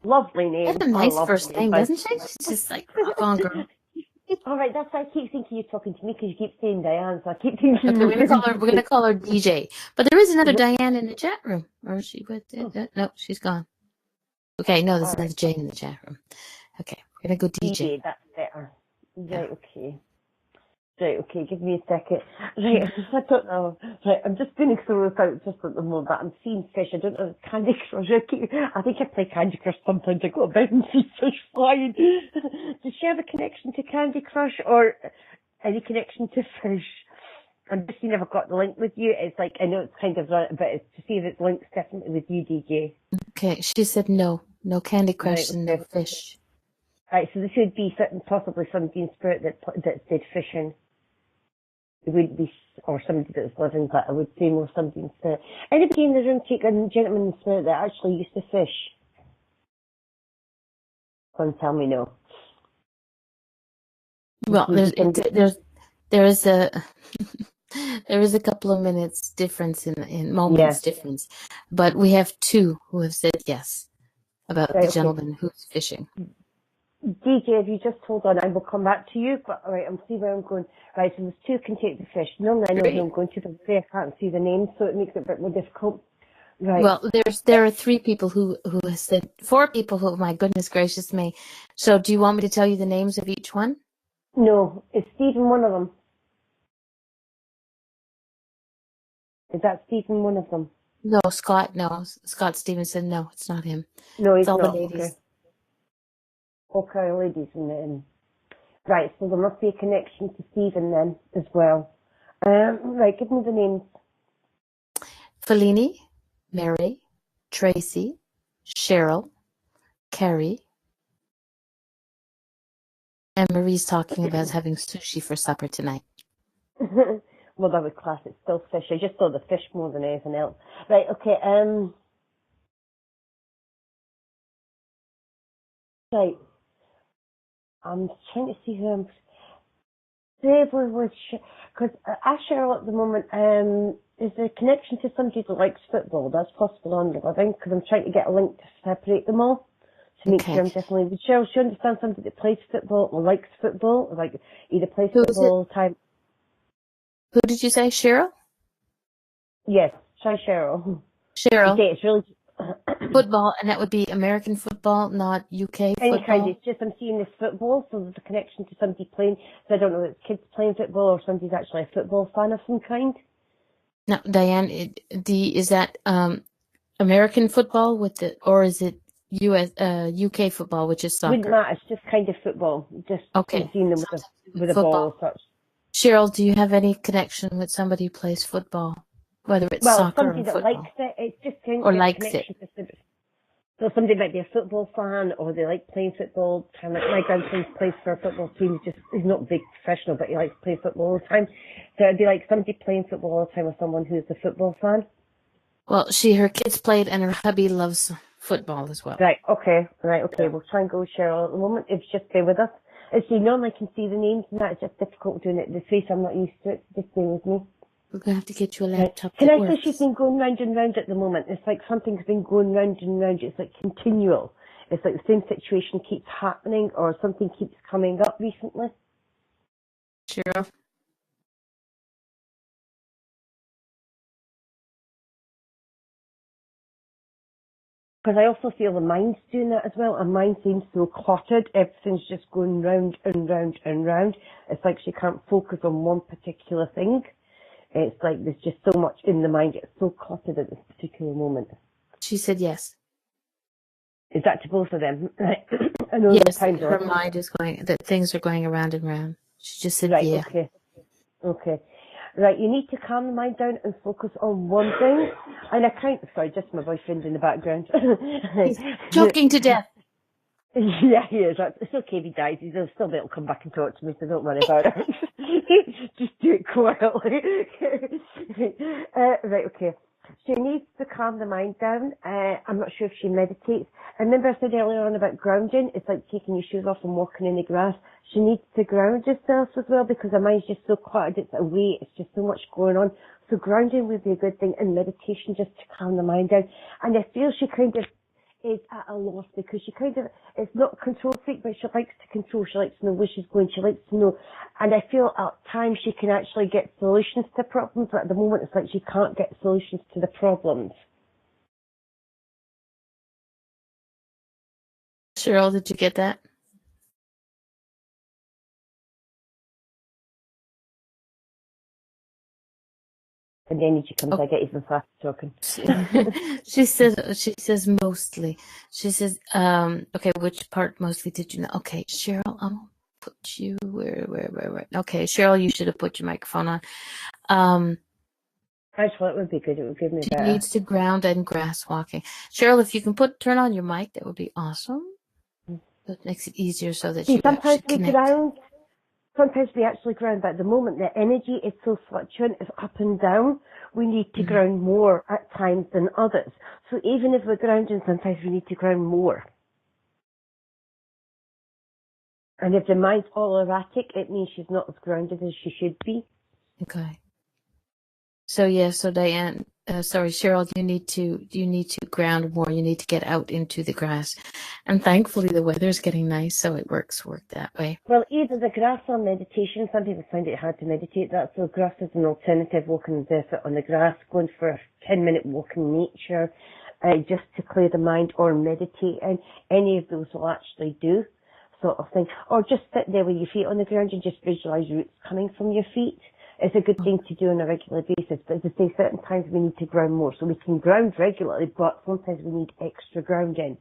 Lovely name. That's a nice first name, doesn't she? She's just like, rock on, girl. All right, that's why I keep thinking you're talking to me, because you keep saying Diane, so I keep thinking. Okay, we're gonna call her DJ. But there is another Diane in the chat room. Or is she with it? No, she's gone. Okay, no, there's another Jane in the chat room. Okay, we're gonna go DJ. That's better. Right, okay. Right, okay, give me a second. Right, I don't know. Right, I'm just going to throw this out just at the moment. I'm seeing fish. I don't know, Candy Crush. I think I play Candy Crush sometimes. I go about and see fish flying. Does she have a connection to Candy Crush or any connection to fish? I'm just seeing if I've got the link with you. It's like, I know it's kind of, but it's to see if it's linked definitely with you, DJ. Okay, she said no. No Candy Right, Crush and no okay. fish. Right, so this would be possibly somebody in spirit that did fishing. It would be, or somebody that was living, but I would say more somebody in spirit. Anybody in the room take a gentleman in spirit that actually used to fish? Don't tell me no. Well, Maybe somebody, there is a there is a couple of minutes difference in yeah. moments difference, but we have two who have said yes about the Right, okay. gentleman who's fishing. DJ, if you just hold on, I will come back to you, but alright, I'm see where I'm going. Right, so there's two can take the fish. Normally I know who Great. I'm going to, but I can't see the names, so it makes it a bit more difficult. Right. Well, there are three people who have said, four people who, my goodness gracious me. So do you want me to tell you the names of each one? No, is Stephen one of them? Is that Stephen one of them? No, Scott. No, Scott Stevenson. No, it's not him. No, It's he's all the not. Okay. ladies. Okay, ladies in the Right, so there must be a connection to Stephen then as well. Right, give me the names. Fellini, Mary, Tracy, Cheryl, Carrie, and Marie's talking about having sushi for supper tonight. Well, that was class. It's still fish. I just saw the fish more than anything else. Right, okay. Right. I'm trying to see who I'm. Favour with because Cheryl at the moment. Is there a connection to somebody that likes football? That's possible on the living because I'm trying to get a link to separate them all to make Okay. sure I'm definitely. With Cheryl, she understands somebody that plays football or likes football, or like either plays Who is football it? all the time. Who did you say? Cheryl? Yes, try Cheryl. You Cheryl. say it's really Football, and that would be American football, not UK any kind. football. It's just I'm seeing this football, so there's a connection to somebody playing. So I don't know if it's kids playing football or somebody's actually a football fan of some kind. Now, Diane, is that American football with the, or is it UK football, which is Wouldn't soccer? matter. It's just kind of football. Just I'm Okay, seeing them something to do with with a ball football. as such. Cheryl, do you have any connection with somebody who plays football, whether it's Well, soccer somebody or that likes football, it, it's just kind or of a likes it? connection to so somebody might be a football fan or they like playing football. Kind of like my grandson plays for a football team. He's not a big professional, but he likes to play football all the time. So it'd be like somebody playing football all the time with someone who's a football fan. Well, her kids played, and her hubby loves football as well. Right, okay. We'll try and go Cheryl at the moment. If you just stay with us. As you normally can see the names and that, it's just difficult doing it. The face, I'm not used to it. Just stay with me. We're gonna have to get you a Right. laptop Can that I say she's works. been going round and round at the moment? It's like something's been going round and round. It's like continual. It's like the same situation keeps happening or something keeps coming up recently. Cheryl. Because I also feel the mind's doing that as well. Her mind seems so cluttered. Everything's just going round and round and round. It's like she can't focus on one particular thing. It's like there's just so much in the mind. It's so cluttered at this particular moment. She said yes. Is that to both of them? I know the Yes, times her are mind is going, that things are going around and round. She just said right. yeah. Okay. Okay. Right, you need to calm the mind down and focus on one thing. And I can't, sorry, just my boyfriend in the background. He's choking to death. Yeah, he is. It's okay if he dies. He'll still be able to come back and talk to me, so don't worry about it. Just do it quietly. Right, okay. She needs to calm the mind down. I'm not sure if she meditates. I remember I said earlier on about grounding. It's like taking your shoes off and walking in the grass. She needs to ground herself as well because her mind's just so cluttered. It's away. It's just so much going on. So grounding would be a good thing, and meditation just to calm the mind down. And I feel she kind of is at a loss because she kind of, it's not a control freak, but she likes to control. She likes to know where she's going. She likes to know. And I feel at times she can actually get solutions to problems, but at the moment it's like she can't get solutions to the problems. Cheryl, did you get that? and the energy comes, I get even faster talking. She says mostly. She says, okay, which part mostly did you know? Okay, Cheryl, I'll put you where. Okay, Cheryl, you should have put your microphone on. Actually, it would be good. It would give me She better. needs to ground and grass walking. Cheryl, if you can turn on your mic, that would be awesome. That makes it easier so that See, you actually connect. sometimes we actually ground, but at the moment the energy is so fluctuant, it's up and down. We need to ground more at times than others. So even if we're grounding, sometimes we need to ground more. And if the mind's all erratic, it means she's not as grounded as she should be. Okay. So Diane, sorry, Cheryl, you need to ground more. You need to get out into the grass, and thankfully the weather's getting nice, so it work that way. Well, either the grass or meditation. Some people find it hard to meditate. That's so grass is an alternative. Walking barefoot on the grass, going for a 10-minute walk in nature, just to clear the mind, or meditate. And any of those will actually do, sort of thing. Or just sit there with your feet on the ground and just visualize roots coming from your feet. It's a good thing to do on a regular basis. But as I say, certain times we need to ground more. So we can ground regularly, but sometimes we need extra grounding.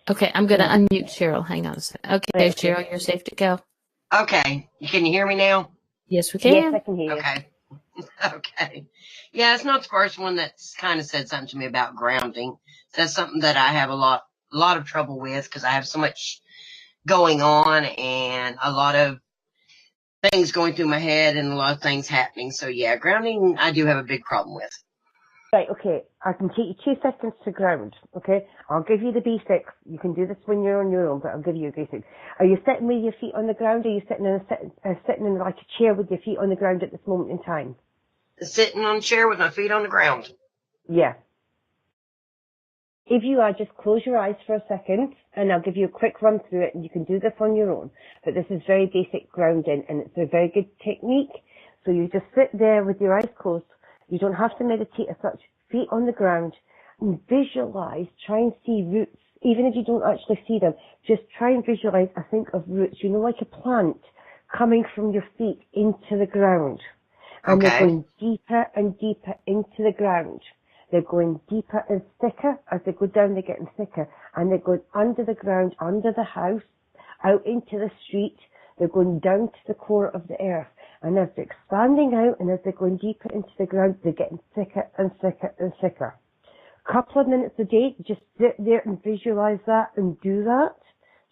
Okay, I'm going to unmute Cheryl. Hang on a second. Okay, Cheryl, you're safe to go. Okay. Can you hear me now? Yes, we can. Yes, I can hear you. Okay. Okay. Yeah, it's not the first one that's kind of said something to me about grounding. That's something that I have a lot of trouble with because I have so much going on and a lot of things going through my head and a lot of things happening. So yeah, grounding I do have a big problem with. Right, okay. I can take you 2 seconds to ground, okay? I'll give you the basics. You can do this when you're on your own, but I'll give you a basic. Are you sitting with your feet on the ground, or are you sitting in like a chair with your feet on the ground at this moment in time? Sitting on a chair with my feet on the ground. Yeah. If you are, just close your eyes for a second, and I'll give you a quick run through it, and you can do this on your own. But this is very basic grounding, and it's a very good technique. So you just sit there with your eyes closed. You don't have to meditate as such. Feet on the ground, and visualize, try and see roots. Even if you don't actually see them, just try and visualize, I think of roots, like a plant coming from your feet into the ground. And they're going deeper and deeper into the ground. They're going deeper and thicker. As they go down, they're getting thicker. And they're going under the ground, under the house, out into the street. They're going down to the core of the earth. And as they're expanding out and as they're going deeper into the ground, they're getting thicker and thicker and thicker. A couple of minutes a day, just sit there and visualize that and do that.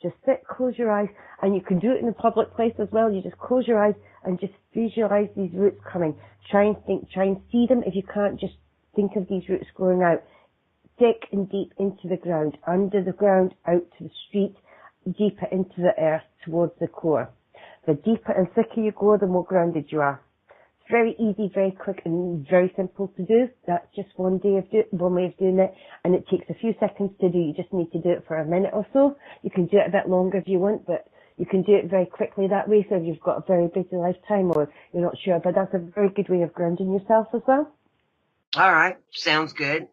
Just sit, close your eyes, and you can do it in a public place as well. You just close your eyes and just visualize these roots coming. Try and see them. If you can't, just think of these roots growing out, thick and deep into the ground, under the ground, out to the street, deeper into the earth, towards the core. The deeper and thicker you go, the more grounded you are. It's very easy, very quick, and very simple to do. That's just one way of doing it, and it takes a few seconds to do. You just need to do it for a minute or so. You can do it a bit longer if you want, but you can do it very quickly that way. So if you've got a very busy lifetime or you're not sure, but that's a very good way of grounding yourself as well. All right, sounds good.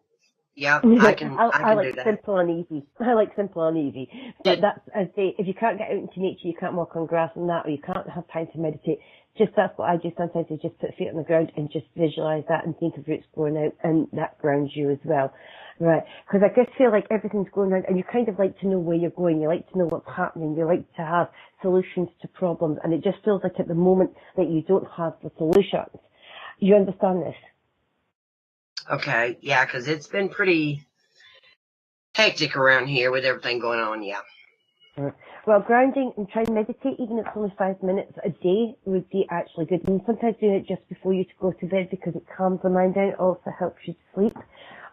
Yeah, I can like do that. simple and easy. I like simple and easy. But that's, as they, if you can't get out into nature, you can't walk on grass and that, or you can't have time to meditate. Just that's what I do sometimes, is just put feet on the ground and just visualize that and think of roots going out, and that grounds you as well. Right. Because I just feel like everything's going on, and you kind of like to know where you're going. You like to know what's happening. You like to have solutions to problems, and it just feels like at the moment that you don't have the solutions. You understand this? Okay, yeah, because it's been pretty hectic around here with everything going on, yeah. Well, grounding and try and meditate, even if it's only 5 minutes a day, would be actually good. And sometimes doing it just before you go to bed, because it calms the mind down. It also helps you to sleep.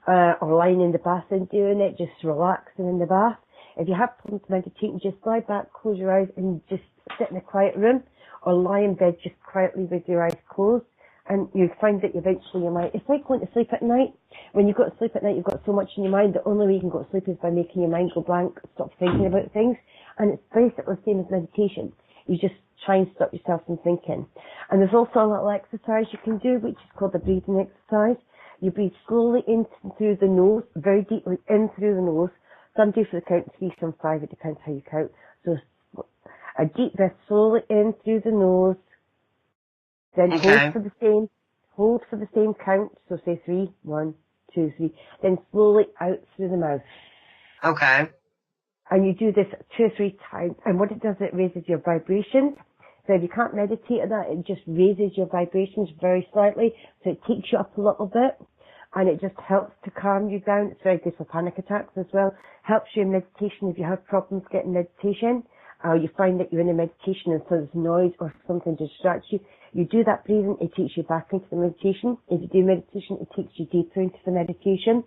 Or lying in the bath and doing it, just relaxing in the bath. If you have problems meditating, just lie back, close your eyes, and just sit in a quiet room, or lie in bed just quietly with your eyes closed. And you find that eventually your mind, it's like going to sleep at night. When you go to sleep at night, you've got so much in your mind. The only way you can go to sleep is by making your mind go blank, stop thinking about things. And it's basically the same as meditation. You just try and stop yourself from thinking. And there's also a little exercise you can do, which is called the breathing exercise. You breathe slowly in through the nose, very deeply in through the nose. Some do for the count 3, some 5, it depends how you count. So a deep breath slowly in through the nose, then hold hold for the same count, so say 3, 1, 2, 3, then slowly out through the mouth. Okay. And you do this 2 or 3 times, and what it does, it raises your vibrations. So if you can't meditate on that, it just raises your vibrations very slightly, so it takes you up a little bit, and it just helps to calm you down. It's very good for panic attacks as well. Helps you in meditation if you have problems getting meditation, or you find that you're in a meditation and so there's noise or something distracts you. You do that breathing, it takes you back into the meditation. If you do meditation, it takes you deeper into the meditation.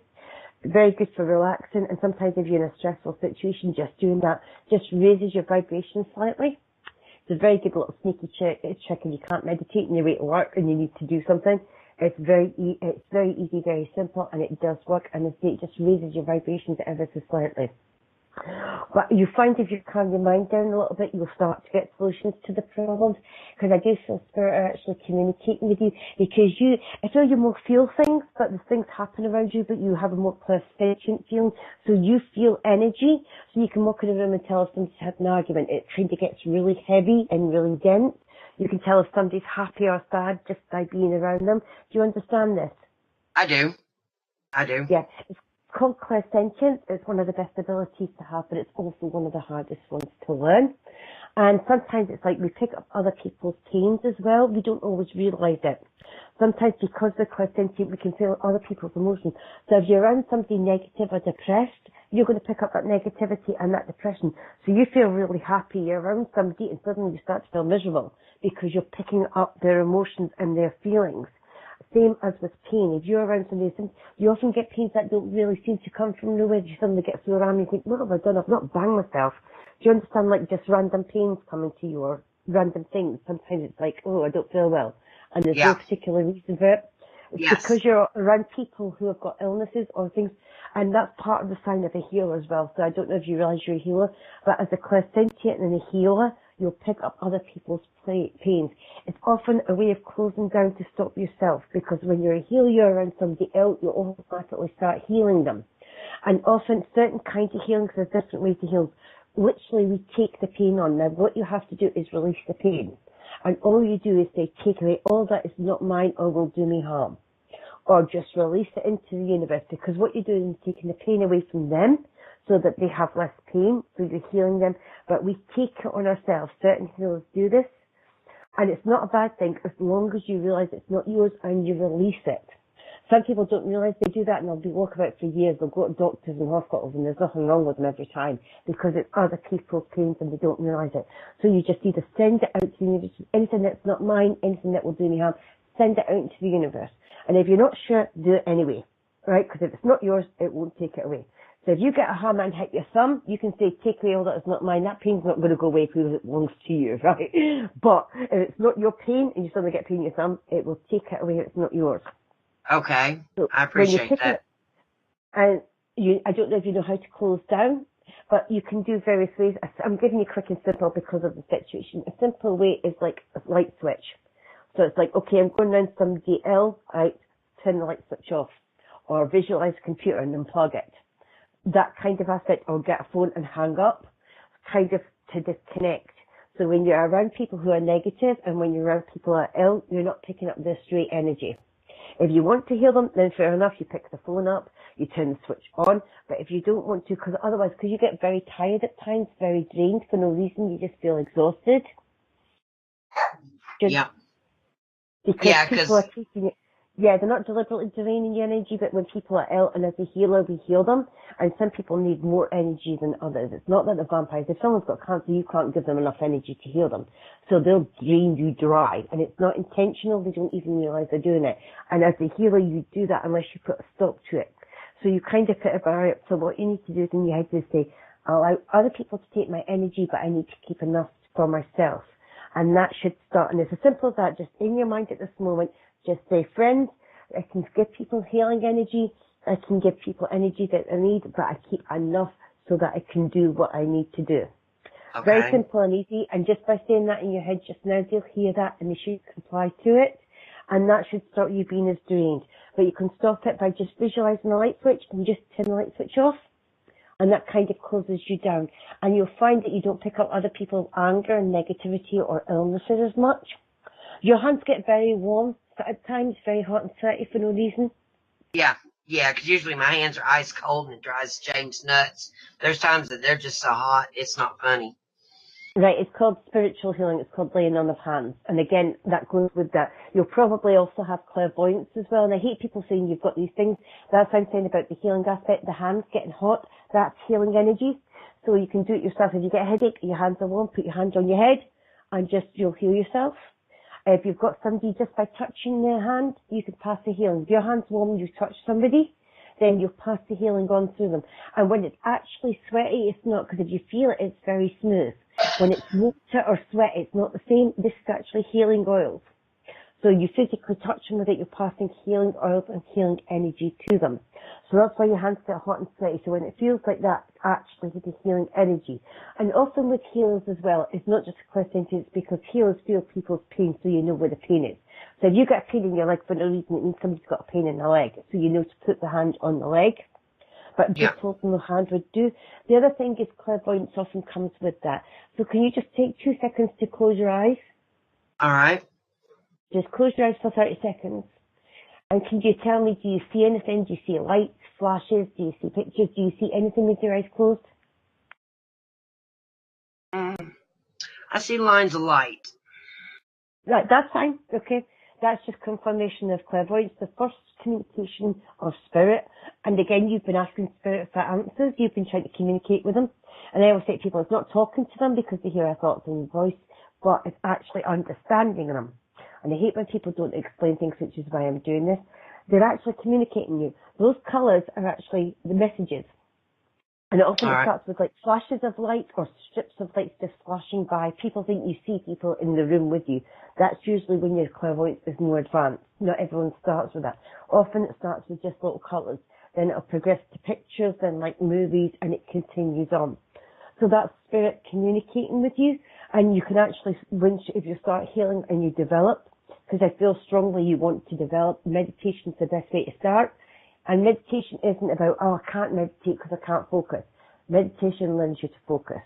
Very good for relaxing, and sometimes if you're in a stressful situation, just doing that just raises your vibration slightly. It's a very good little sneaky trick if you can't meditate and you're at work and you need to do something. It's very easy, very simple, and it does work, and it just raises your vibrations ever so slightly. But you find if you calm your mind down a little bit, you'll start to get solutions to the problems. Because I do feel spirit are actually communicating with you, because I feel you more feel things, but the things happen around you, but you have a more clairsentient feeling. So you feel energy, so you can walk in a room and tell if somebody's had an argument. It kind of gets really heavy and really dense. You can tell if somebody's happy or sad just by being around them. Do you understand this? I do. Yeah. It's called clairsentience. It's one of the best abilities to have, but it's also one of the hardest ones to learn. And sometimes it's like we pick up other people's pains as well. We don't always realise it. Sometimes because we're clairsentient, we can feel other people's emotions. So if you're around somebody negative or depressed, you're going to pick up that negativity and that depression. So you feel really happy, you're around somebody, and suddenly you start to feel miserable because you're picking up their emotions and their feelings. Same as with pain. If you're around somebody, you often get pains that don't really seem to come from nowhere. You suddenly get through around and you think, what have I done? I've not banged myself. Do you understand, like just random pains coming to you or random things? Sometimes it's like, oh, I don't feel well. And there's no particular reason for it. It's because you're around people who have got illnesses or things, and that's part of the sign of a healer as well. So I don't know if you realise you're a healer, but as a clairsentient and a healer, you'll pick up other people's pains. It's often a way of closing down to stop yourself, because when you're a healer, you're around somebody else, you'll automatically start healing them. And often certain kinds of healings, there's different ways to heal. Literally, we take the pain on. Now, what you have to do is release the pain. And all you do is say, take away all that is not mine or will do me harm. Or just release it into the universe, because what you're doing is taking the pain away from them so that they have less pain, so you're healing them. But we take it on ourselves. Certain healers do this, and it's not a bad thing as long as you realise it's not yours and you release it. Some people don't realise they do that, and they'll be walking about for years. They'll go to doctors and hospitals, and there's nothing wrong with them every time because it's other people's pains and they don't realise it. So you just either send it out to the universe. Anything that's not mine, anything that will do me harm, send it out into the universe. And if you're not sure, do it anyway, right? Because if it's not yours, it won't take it away. So if you get a hammer and hit your thumb, you can say, take away all that is not mine. That pain's not going to go away because it belongs to you, right? But if it's not your pain and you suddenly get pain in your thumb, it will take it away if it's not yours. Okay. So I appreciate that. And I don't know if you know how to close down, but you can do various ways. I'm giving you quick and simple because of the situation. A simple way is like a light switch. So it's like, okay, I'm going around somebody else, I turn the light switch off, or visualize the computer and unplug it. That kind of aspect, or get a phone and hang up, kind of to disconnect. So when you're around people who are negative and when you're around people who are ill, you're not picking up their straight energy. If you want to heal them, then fair enough, you pick the phone up, you turn the switch on. But if you don't want to, because otherwise, because you get very tired at times, very drained for no reason, you just feel exhausted. Because people are taking it. Yeah, they're not deliberately draining your energy, but when people are ill, and as a healer, we heal them. And some people need more energy than others. It's not that they're vampires. If someone's got cancer, you can't give them enough energy to heal them. So they'll drain you dry. And it's not intentional. They don't even realize they're doing it. And as a healer, you do that unless you put a stop to it. So you kind of put a barrier. So what you need to do is in your head is say, I'll allow other people to take my energy, but I need to keep enough for myself. And that should start. And it's as simple as that. Just in your mind at this moment, just say, friends, I can give people healing energy. I can give people energy that I need, but I keep enough so that I can do what I need to do. Okay. Very simple and easy. And just by saying that in your head just now, they'll hear that and they should comply to it. And that should stop you being as drained. But you can stop it by just visualizing the light switch and just turn the light switch off. And that kind of closes you down. And you'll find that you don't pick up other people's anger and negativity or illnesses as much. Your hands get very warm at times, very hot and sweaty for no reason. Yeah, because usually my hands are ice cold and it drives James nuts. There's times that they're just so hot, it's not funny. Right, it's called spiritual healing. It's called laying on of hands. And again, that goes with that. You'll probably also have clairvoyance as well. And I hate people saying you've got these things. That's what I'm saying about the healing aspect. The hands getting hot, that's healing energy. So you can do it yourself. If you get a headache, your hands are warm, put your hands on your head and you'll heal yourself. If you've got somebody, just by touching their hand, you can pass the healing. If your hand's warm and you touch somebody, then you'll pass the healing on through them. And when it's actually sweaty, it's not, because if you feel it, it's very smooth. When it's water or sweat, it's not the same. This is actually healing oils. So you physically touch them with it, you're passing healing oils and healing energy to them. So that's why your hands get hot and sweaty. So when it feels like that, it's actually the healing energy. And often with healers as well, it's not just a clair sentience, because healers feel people's pain, so you know where the pain is. So if you get a pain in your leg for no reason, it means somebody's got a pain in the leg. So you know to put the hand on the leg. But just holding the hand would do. The other thing is clairvoyance often comes with that. So can you just take 2 seconds to close your eyes? All right. Just close your eyes for 30 seconds. And can you tell me, do you see anything? Do you see lights, flashes? Do you see pictures? Do you see anything with your eyes closed? I see lines of light. Right, that's fine. Okay. That's just confirmation of clairvoyance, the first communication of spirit. And again, you've been asking spirit for answers. You've been trying to communicate with them. And I always say to people, it's not talking to them because they hear our thoughts in your voice, but it's actually understanding them. And I hate when people don't explain things, which is why I'm doing this. They're actually communicating you. Those colours are actually the messages. And it often starts with like flashes of light or strips of light just flashing by. People think you see people in the room with you. That's usually when your clairvoyance is more advanced. Not everyone starts with that. Often it starts with just little colours. Then it'll progress to pictures, then like movies, and it continues on. So that's spirit communicating with you. And you can actually, if you start healing and you develop, because I feel strongly you want to develop, meditation's the best way to start. And meditation isn't about, oh, I can't meditate because I can't focus. Meditation learns you to focus.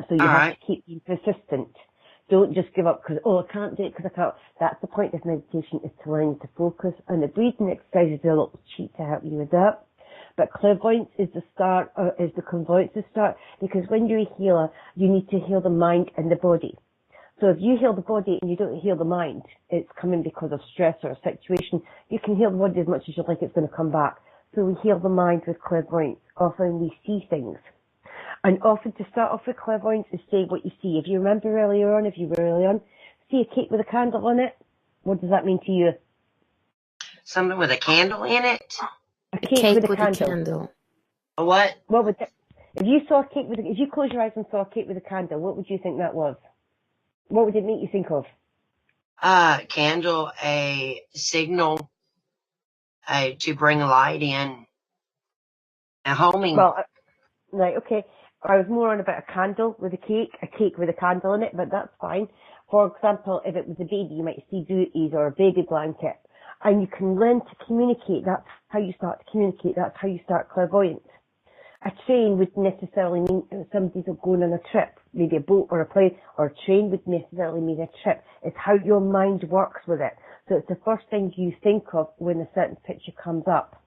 So you have to keep being persistent. Don't just give up because, oh, I can't do it because I can't. That's the point of meditation, is to learn to focus. And the breathing exercise is a little cheat to help you with that. But clairvoyance is the start, or is the clairvoyance the start, because when you're a healer, you need to heal the mind and the body. So if you heal the body and you don't heal the mind, it's coming because of stress or a situation. You can heal the body as much as you like, it's going to come back. So we heal the mind with clairvoyance. Often we see things. And often to start off with clairvoyance is say what you see. If you remember earlier on, if you were early on, see a cake with a candle on it. What does that mean to you? Something with a candle in it? A cake with a candle. A what? What would that, if you saw a cake with if you close your eyes and saw a cake with a candle, what would you think that was? What would it make you think of? Candle, a signal, to bring light in. A homing. Well, right, okay. I was more on about a candle with a cake with a candle in it, but that's fine. For example, if it was a baby, you might see booties or a baby blanket. And you can learn to communicate. That's how you start to communicate. That's how you start clairvoyance. A train would necessarily mean somebody's going on a trip, maybe a boat or a plane, or a train would necessarily mean a trip. It's how your mind works with it. So it's the first thing you think of when a certain picture comes up.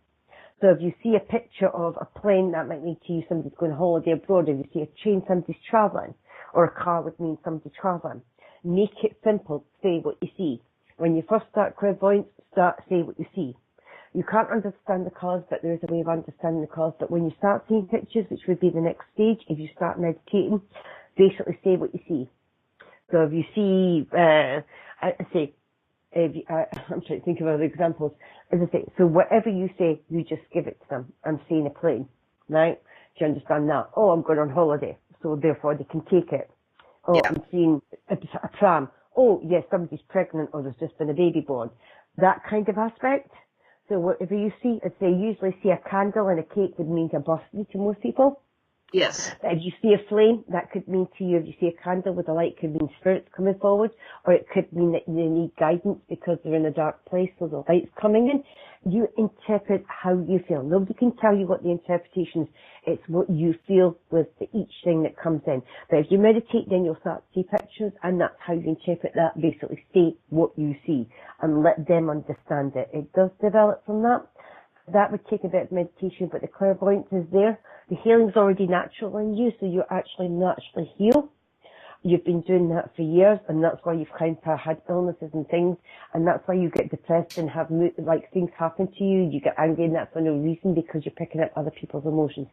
So if you see a picture of a plane, that might mean to you somebody's going on holiday abroad. If you see a train, somebody's travelling. Or a car would mean somebody travelling. Make it simple. Say what you see. When you first start clairvoyance, say what you see. You can't understand the colours, but there is a way of understanding the colours. But when you start seeing pictures, which would be the next stage, if you start meditating, basically say what you see. So if you see, I'm trying to think of other examples. As I say, so whatever you say, you just give it to them. I'm seeing a plane, right? Do you understand that? Oh, I'm going on holiday, so therefore they can take it. Oh, yeah. I'm seeing a pram. Oh, yes, somebody's pregnant or there's just been a baby born. That kind of aspect. So whatever you see, I'd say usually see a candle and a cake would mean a birthday to most people. Yes. If you see a flame, that could mean to you, if you see a candle with a light, it could mean spirits coming forward, or it could mean that you need guidance because they're in a dark place, so the light's coming in. You interpret how you feel. Nobody can tell you what the interpretation is. It's what you feel with each thing that comes in. But if you meditate, then you'll start to see pictures, and that's how you interpret that. Basically, say what you see and let them understand it. It does develop from that. That would take a bit of meditation, but the clairvoyance is there. The healing's already natural in you, so you're actually naturally healed. You've been doing that for years, and that's why you've kind of had illnesses and things, and that's why you get depressed and have like things happen to you. You get angry, and that's for no reason because you're picking up other people's emotions.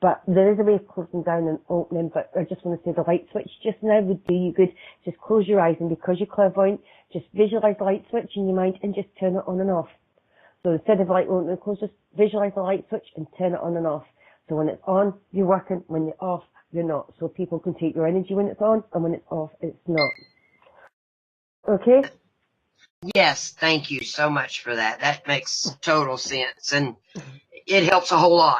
But there is a way of closing down and opening. But I just want to say the light switch just now would do you good. Just close your eyes, and because you're clairvoyant, just visualize the light switch in your mind and just turn it on and off. So instead of light opening and close, just visualize the light switch and turn it on and off. So when it's on, you're working. When you're off, you're not. So people can take your energy when it's on, and when it's off, it's not. Okay? Yes, thank you so much for that. That makes total sense, and it helps a whole lot.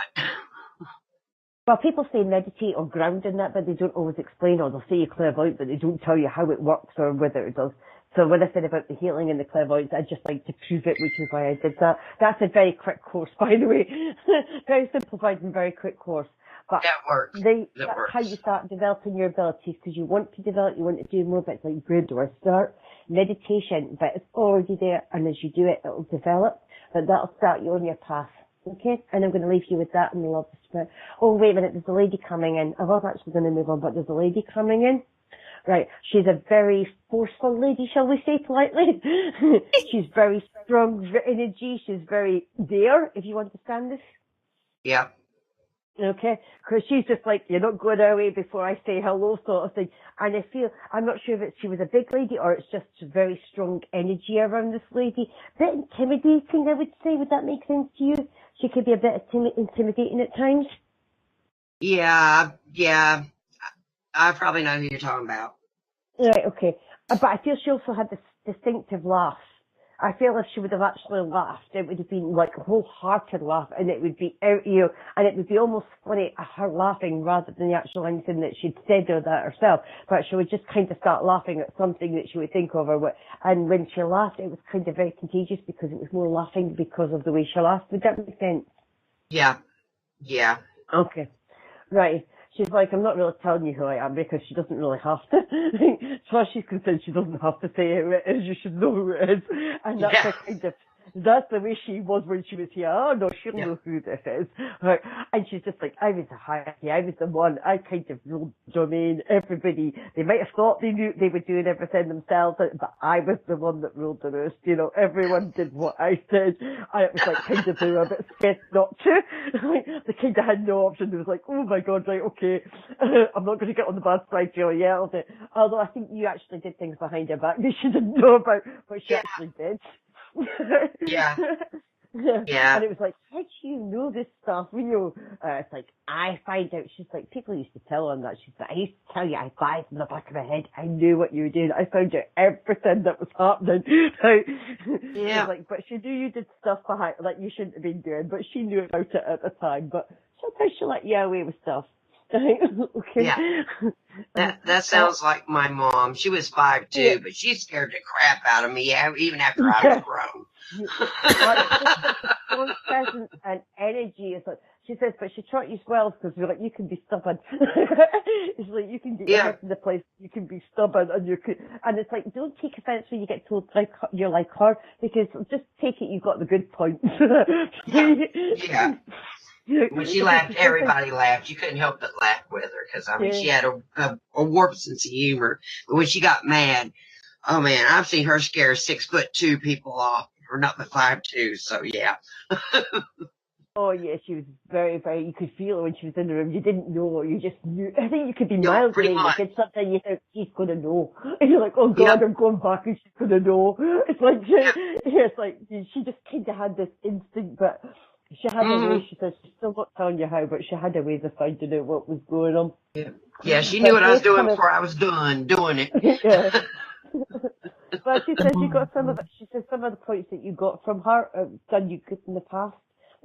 Well, people say meditate or ground in that, but they don't always explain, or they'll say you're clairvoyant, but they don't tell you how it works or whether it does. So when I said about the healing and the clairvoyance, I'd just like to prove it, which is why I did that. That's a very quick course, by the way. Very simplified and very quick course. But That works. that's how you start developing your abilities, because you want to develop, you want to do more, but it's like, where do I start? Meditation, but it's already there, and as you do it, it'll develop, but that'll start you on your path. Okay? And I'm going to leave you with that and the love of spirit. Oh, wait a minute, there's a lady coming in. I was actually going to move on, but there's a lady coming in. Right, she's a very forceful lady, shall we say politely. She's very strong energy. She's very there, if you understand this. Yeah. Okay, because she's just like, you're not going away before I say hello sort of thing. And I feel, I'm not sure if she was a big lady or it's just very strong energy around this lady. A bit intimidating, I would say. Would that make sense to you? She could be a bit intimidating at times. Yeah. I probably know who you're talking about. Right, okay. But I feel she also had this distinctive laugh. I feel if she would have actually laughed, it would have been like a wholehearted laugh, and it would be out, you know, and it would be almost funny her laughing rather than the actual anything that she'd said or that herself. But she would just kind of start laughing at something that she would think of, and when she laughed, it was kind of very contagious because it was more laughing because of the way she laughed. Would that make sense? Yeah. Okay. Right. She's like, I'm not really telling you who I am because she doesn't really have to. As far as she's concerned, she doesn't have to say who it is. You should know who it is. And that's the kind of, that's the way she was when she was here. Oh no, she'll know who this is. Right. And she's just like, I was the hierarchy. I was the one. I kind of ruled the domain. Everybody, they might have thought they knew they were doing everything themselves, but I was the one that ruled the roost. You know, everyone did what I said. I was like kind of they were a bit scared not to. They kind of had no option. They was like, oh my God, right, okay. I'm not going to get on the bad side, Jill. Yeah, although I think you actually did things behind her back that she didn't know about, but she actually did. Yeah. And it was like, how do you know this stuff? You know, it's like, I find out. She's like, people used to tell her that. She's like, I used to tell you, I had eyes in the back of my head. I knew what you were doing. I found out everything that was happening. Yeah. Like, but she knew you did stuff behind, like you shouldn't have been doing, but she knew about it at the time. But sometimes she let you away with stuff. Okay. Yeah. That sounds like my mom. She was 5'2", but she scared the crap out of me, even after I was grown. Strong presence and energy is like, she says, but she taught you swells because you're like, you can be stubborn. It's like, you can get your head in the place, you can be stubborn, and it's like, don't take offense when you get told like you're like her, because just take it you've got the good points. Yeah. When she laughed, everybody laughed. You couldn't help but laugh with her because, I mean, she had a warped sense of humor. But when she got mad, oh man, I've seen her scare 6'2" people off, or not but 5'2", so yeah. Oh yeah, she was very, very, you could feel her when she was in the room. You didn't know her, you just knew. I think you could be miles away, you did something, you think, she's gonna know. And you're like, oh God, I'm going back and she's gonna know. It's like, it's like, she just kind of had this instinct, but she had a way, she says, she's still not telling you how, but she had a way of finding out what was going on. Yeah, she knew what I was doing before I was done doing it. Yeah. But she says you got some of it, she says some of the points that you got from her, done you good in the past.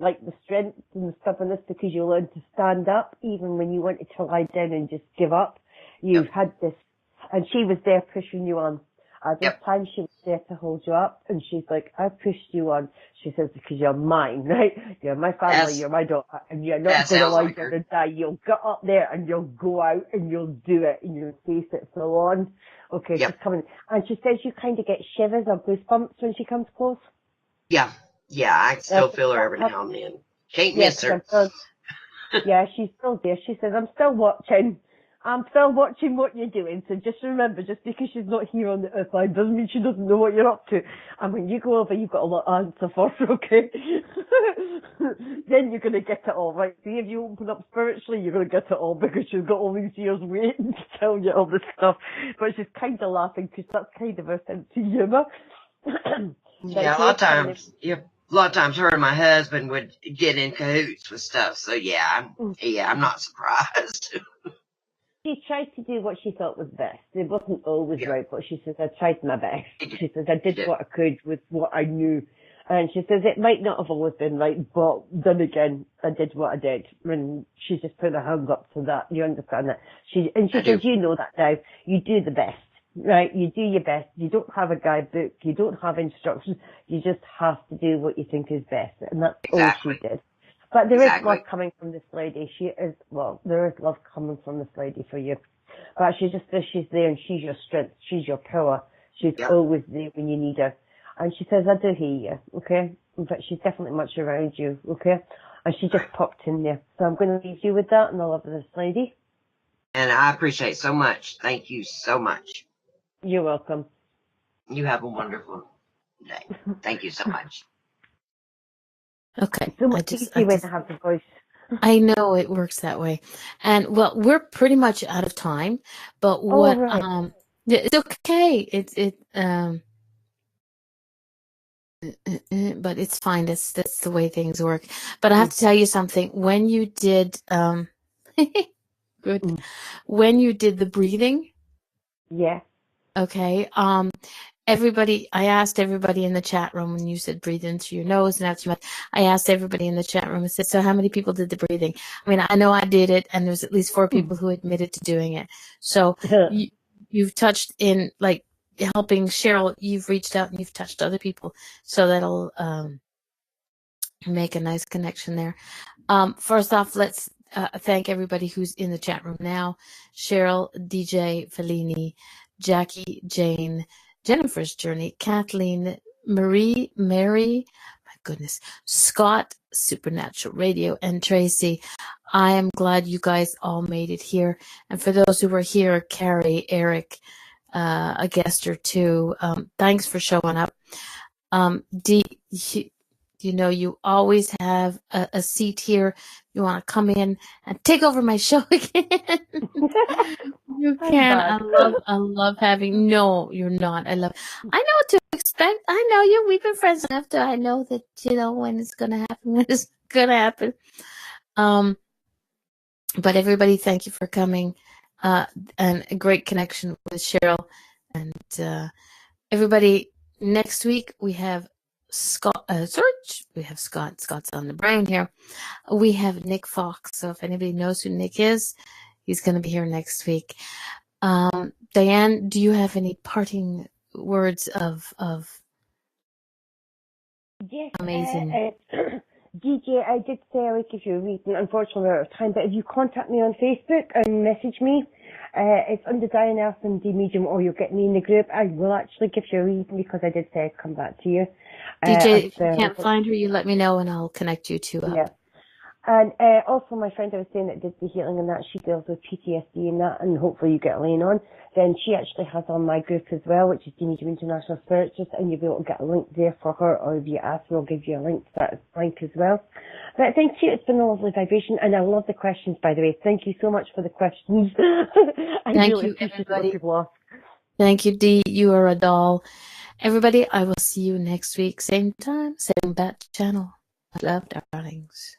like the strength and the stubbornness because you learned to stand up even when you wanted to lie down and just give up. You've Yep. had this, and she was there pushing you on. At this Yep. time, she was there to hold you up, and she's like, I pushed you on. She says, because you're mine, right? You're my family, you're my daughter, and you're not that going to sounds lie like down her. and die. You'll get up there and you'll go out and you'll do it and you'll face it full on. Okay, Yep. she's coming. And she says you kind of get shivers or goosebumps when she comes close. Yeah. Yeah, I still feel her every now and then. Can't Yeah, miss because her. I'm still, yeah, she's still there. She says, I'm still watching. I'm still watching what you're doing. So just remember, just because she's not here on the earth line doesn't mean she doesn't know what you're up to. And when you go over, you've got a lot to answer for, okay? Then you're going to get it all, right? See, if you open up spiritually, you're going to get it all because she's got all these years waiting to tell you all this stuff. But she's kind of laughing because that's kind of her sense of humour. Yeah, a lot of times. Yeah, a lot of times, her and my husband would get in cahoots with stuff. So yeah, I'm not surprised. She tried to do what she thought was best. It wasn't always Yeah, right, but she says, I tried my best. he did. She says, I He did did. what I could with what I knew. And she says, it might not have always been right, but then again, I did what I did. And she just put her hands up to that. You understand that? She I says, do. you know that now. You do the best, right? You do your best. You don't have a guidebook. You don't have instructions. You just have to do what you think is best. And that's all she Exactly. did. But there is love Exactly. coming from this lady. There is love coming from this lady for you. But she just says she's there and she's your strength, she's your power. She's Yep. always there when you need her. And she says, I do hear you, okay? But she's definitely much around you, okay? And she just popped in there. So I'm going to leave you with that and I love this lady. And I appreciate so much. Thank you so much. You're welcome. You have a wonderful day. Thank you so much. Okay. It's so much easier when I have the voice. I know it works that way. And well, we're pretty much out of time, but Oh, right. it's okay. But it's fine. That's the way things work. But I have to tell you something. When you did, good. When you did the breathing, Yeah. okay. I asked everybody in the chat room when you said breathe in through your nose and out through your mouth. I asked everybody in the chat room and said, so how many people did the breathing? I mean, I know I did it, and there's at least 4 people who admitted to doing it. So you've touched in, like, helping Cheryl. You've reached out and you've touched other people. So that'll make a nice connection there. First off, let's thank everybody who's in the chat room now. Cheryl, DJ, Fellini, Jackie, Jane, Jennifer's Journey, Kathleen, Mary, my goodness, Scott, Supernatural Radio, and Tracy. I am glad you guys all made it here. And for those who were here, Carrie, Eric, a guest or two, thanks for showing up. You always have a seat here. You want to come in and take over my show again. You can. I love having. No, you're not. I know what to expect. I know you. We've been friends enough to. I know that when it's gonna happen. When it's gonna happen. But everybody, thank you for coming. And a great connection with Cheryl. And everybody, next week we have Scott. We have Scott. Scott's on the brain here. We have Nick Fox. So if anybody knows who Nick is, he's going to be here next week. Diane, do you have any parting words of Yes, amazing? DJ, I did say I would give you a reading. Unfortunately, we're out of time, but if you contact me on Facebook and message me, it's under Diane Elson, D Medium, or you'll get me in the group. I will actually give you a reading because I did say I'd come back to you. DJ, if you can't find her, you let me know and I'll connect you two up. Yeah. And also my friend I was saying that did the healing and that, she deals with PTSD and that, and hopefully you get Elaine on. Then she actually has on my group as well, which is the Medium International Spiritualist, and you'll be able to get a link there for her, or if you ask, we'll give you a link to that link as well. But thank you, it's been a lovely vibration, and I love the questions, by the way. Thank you so much for the questions. Thank you, everybody. Thank you, Dee. You are a doll. Everybody, I will see you next week, same time, same bat channel. Love, darlings.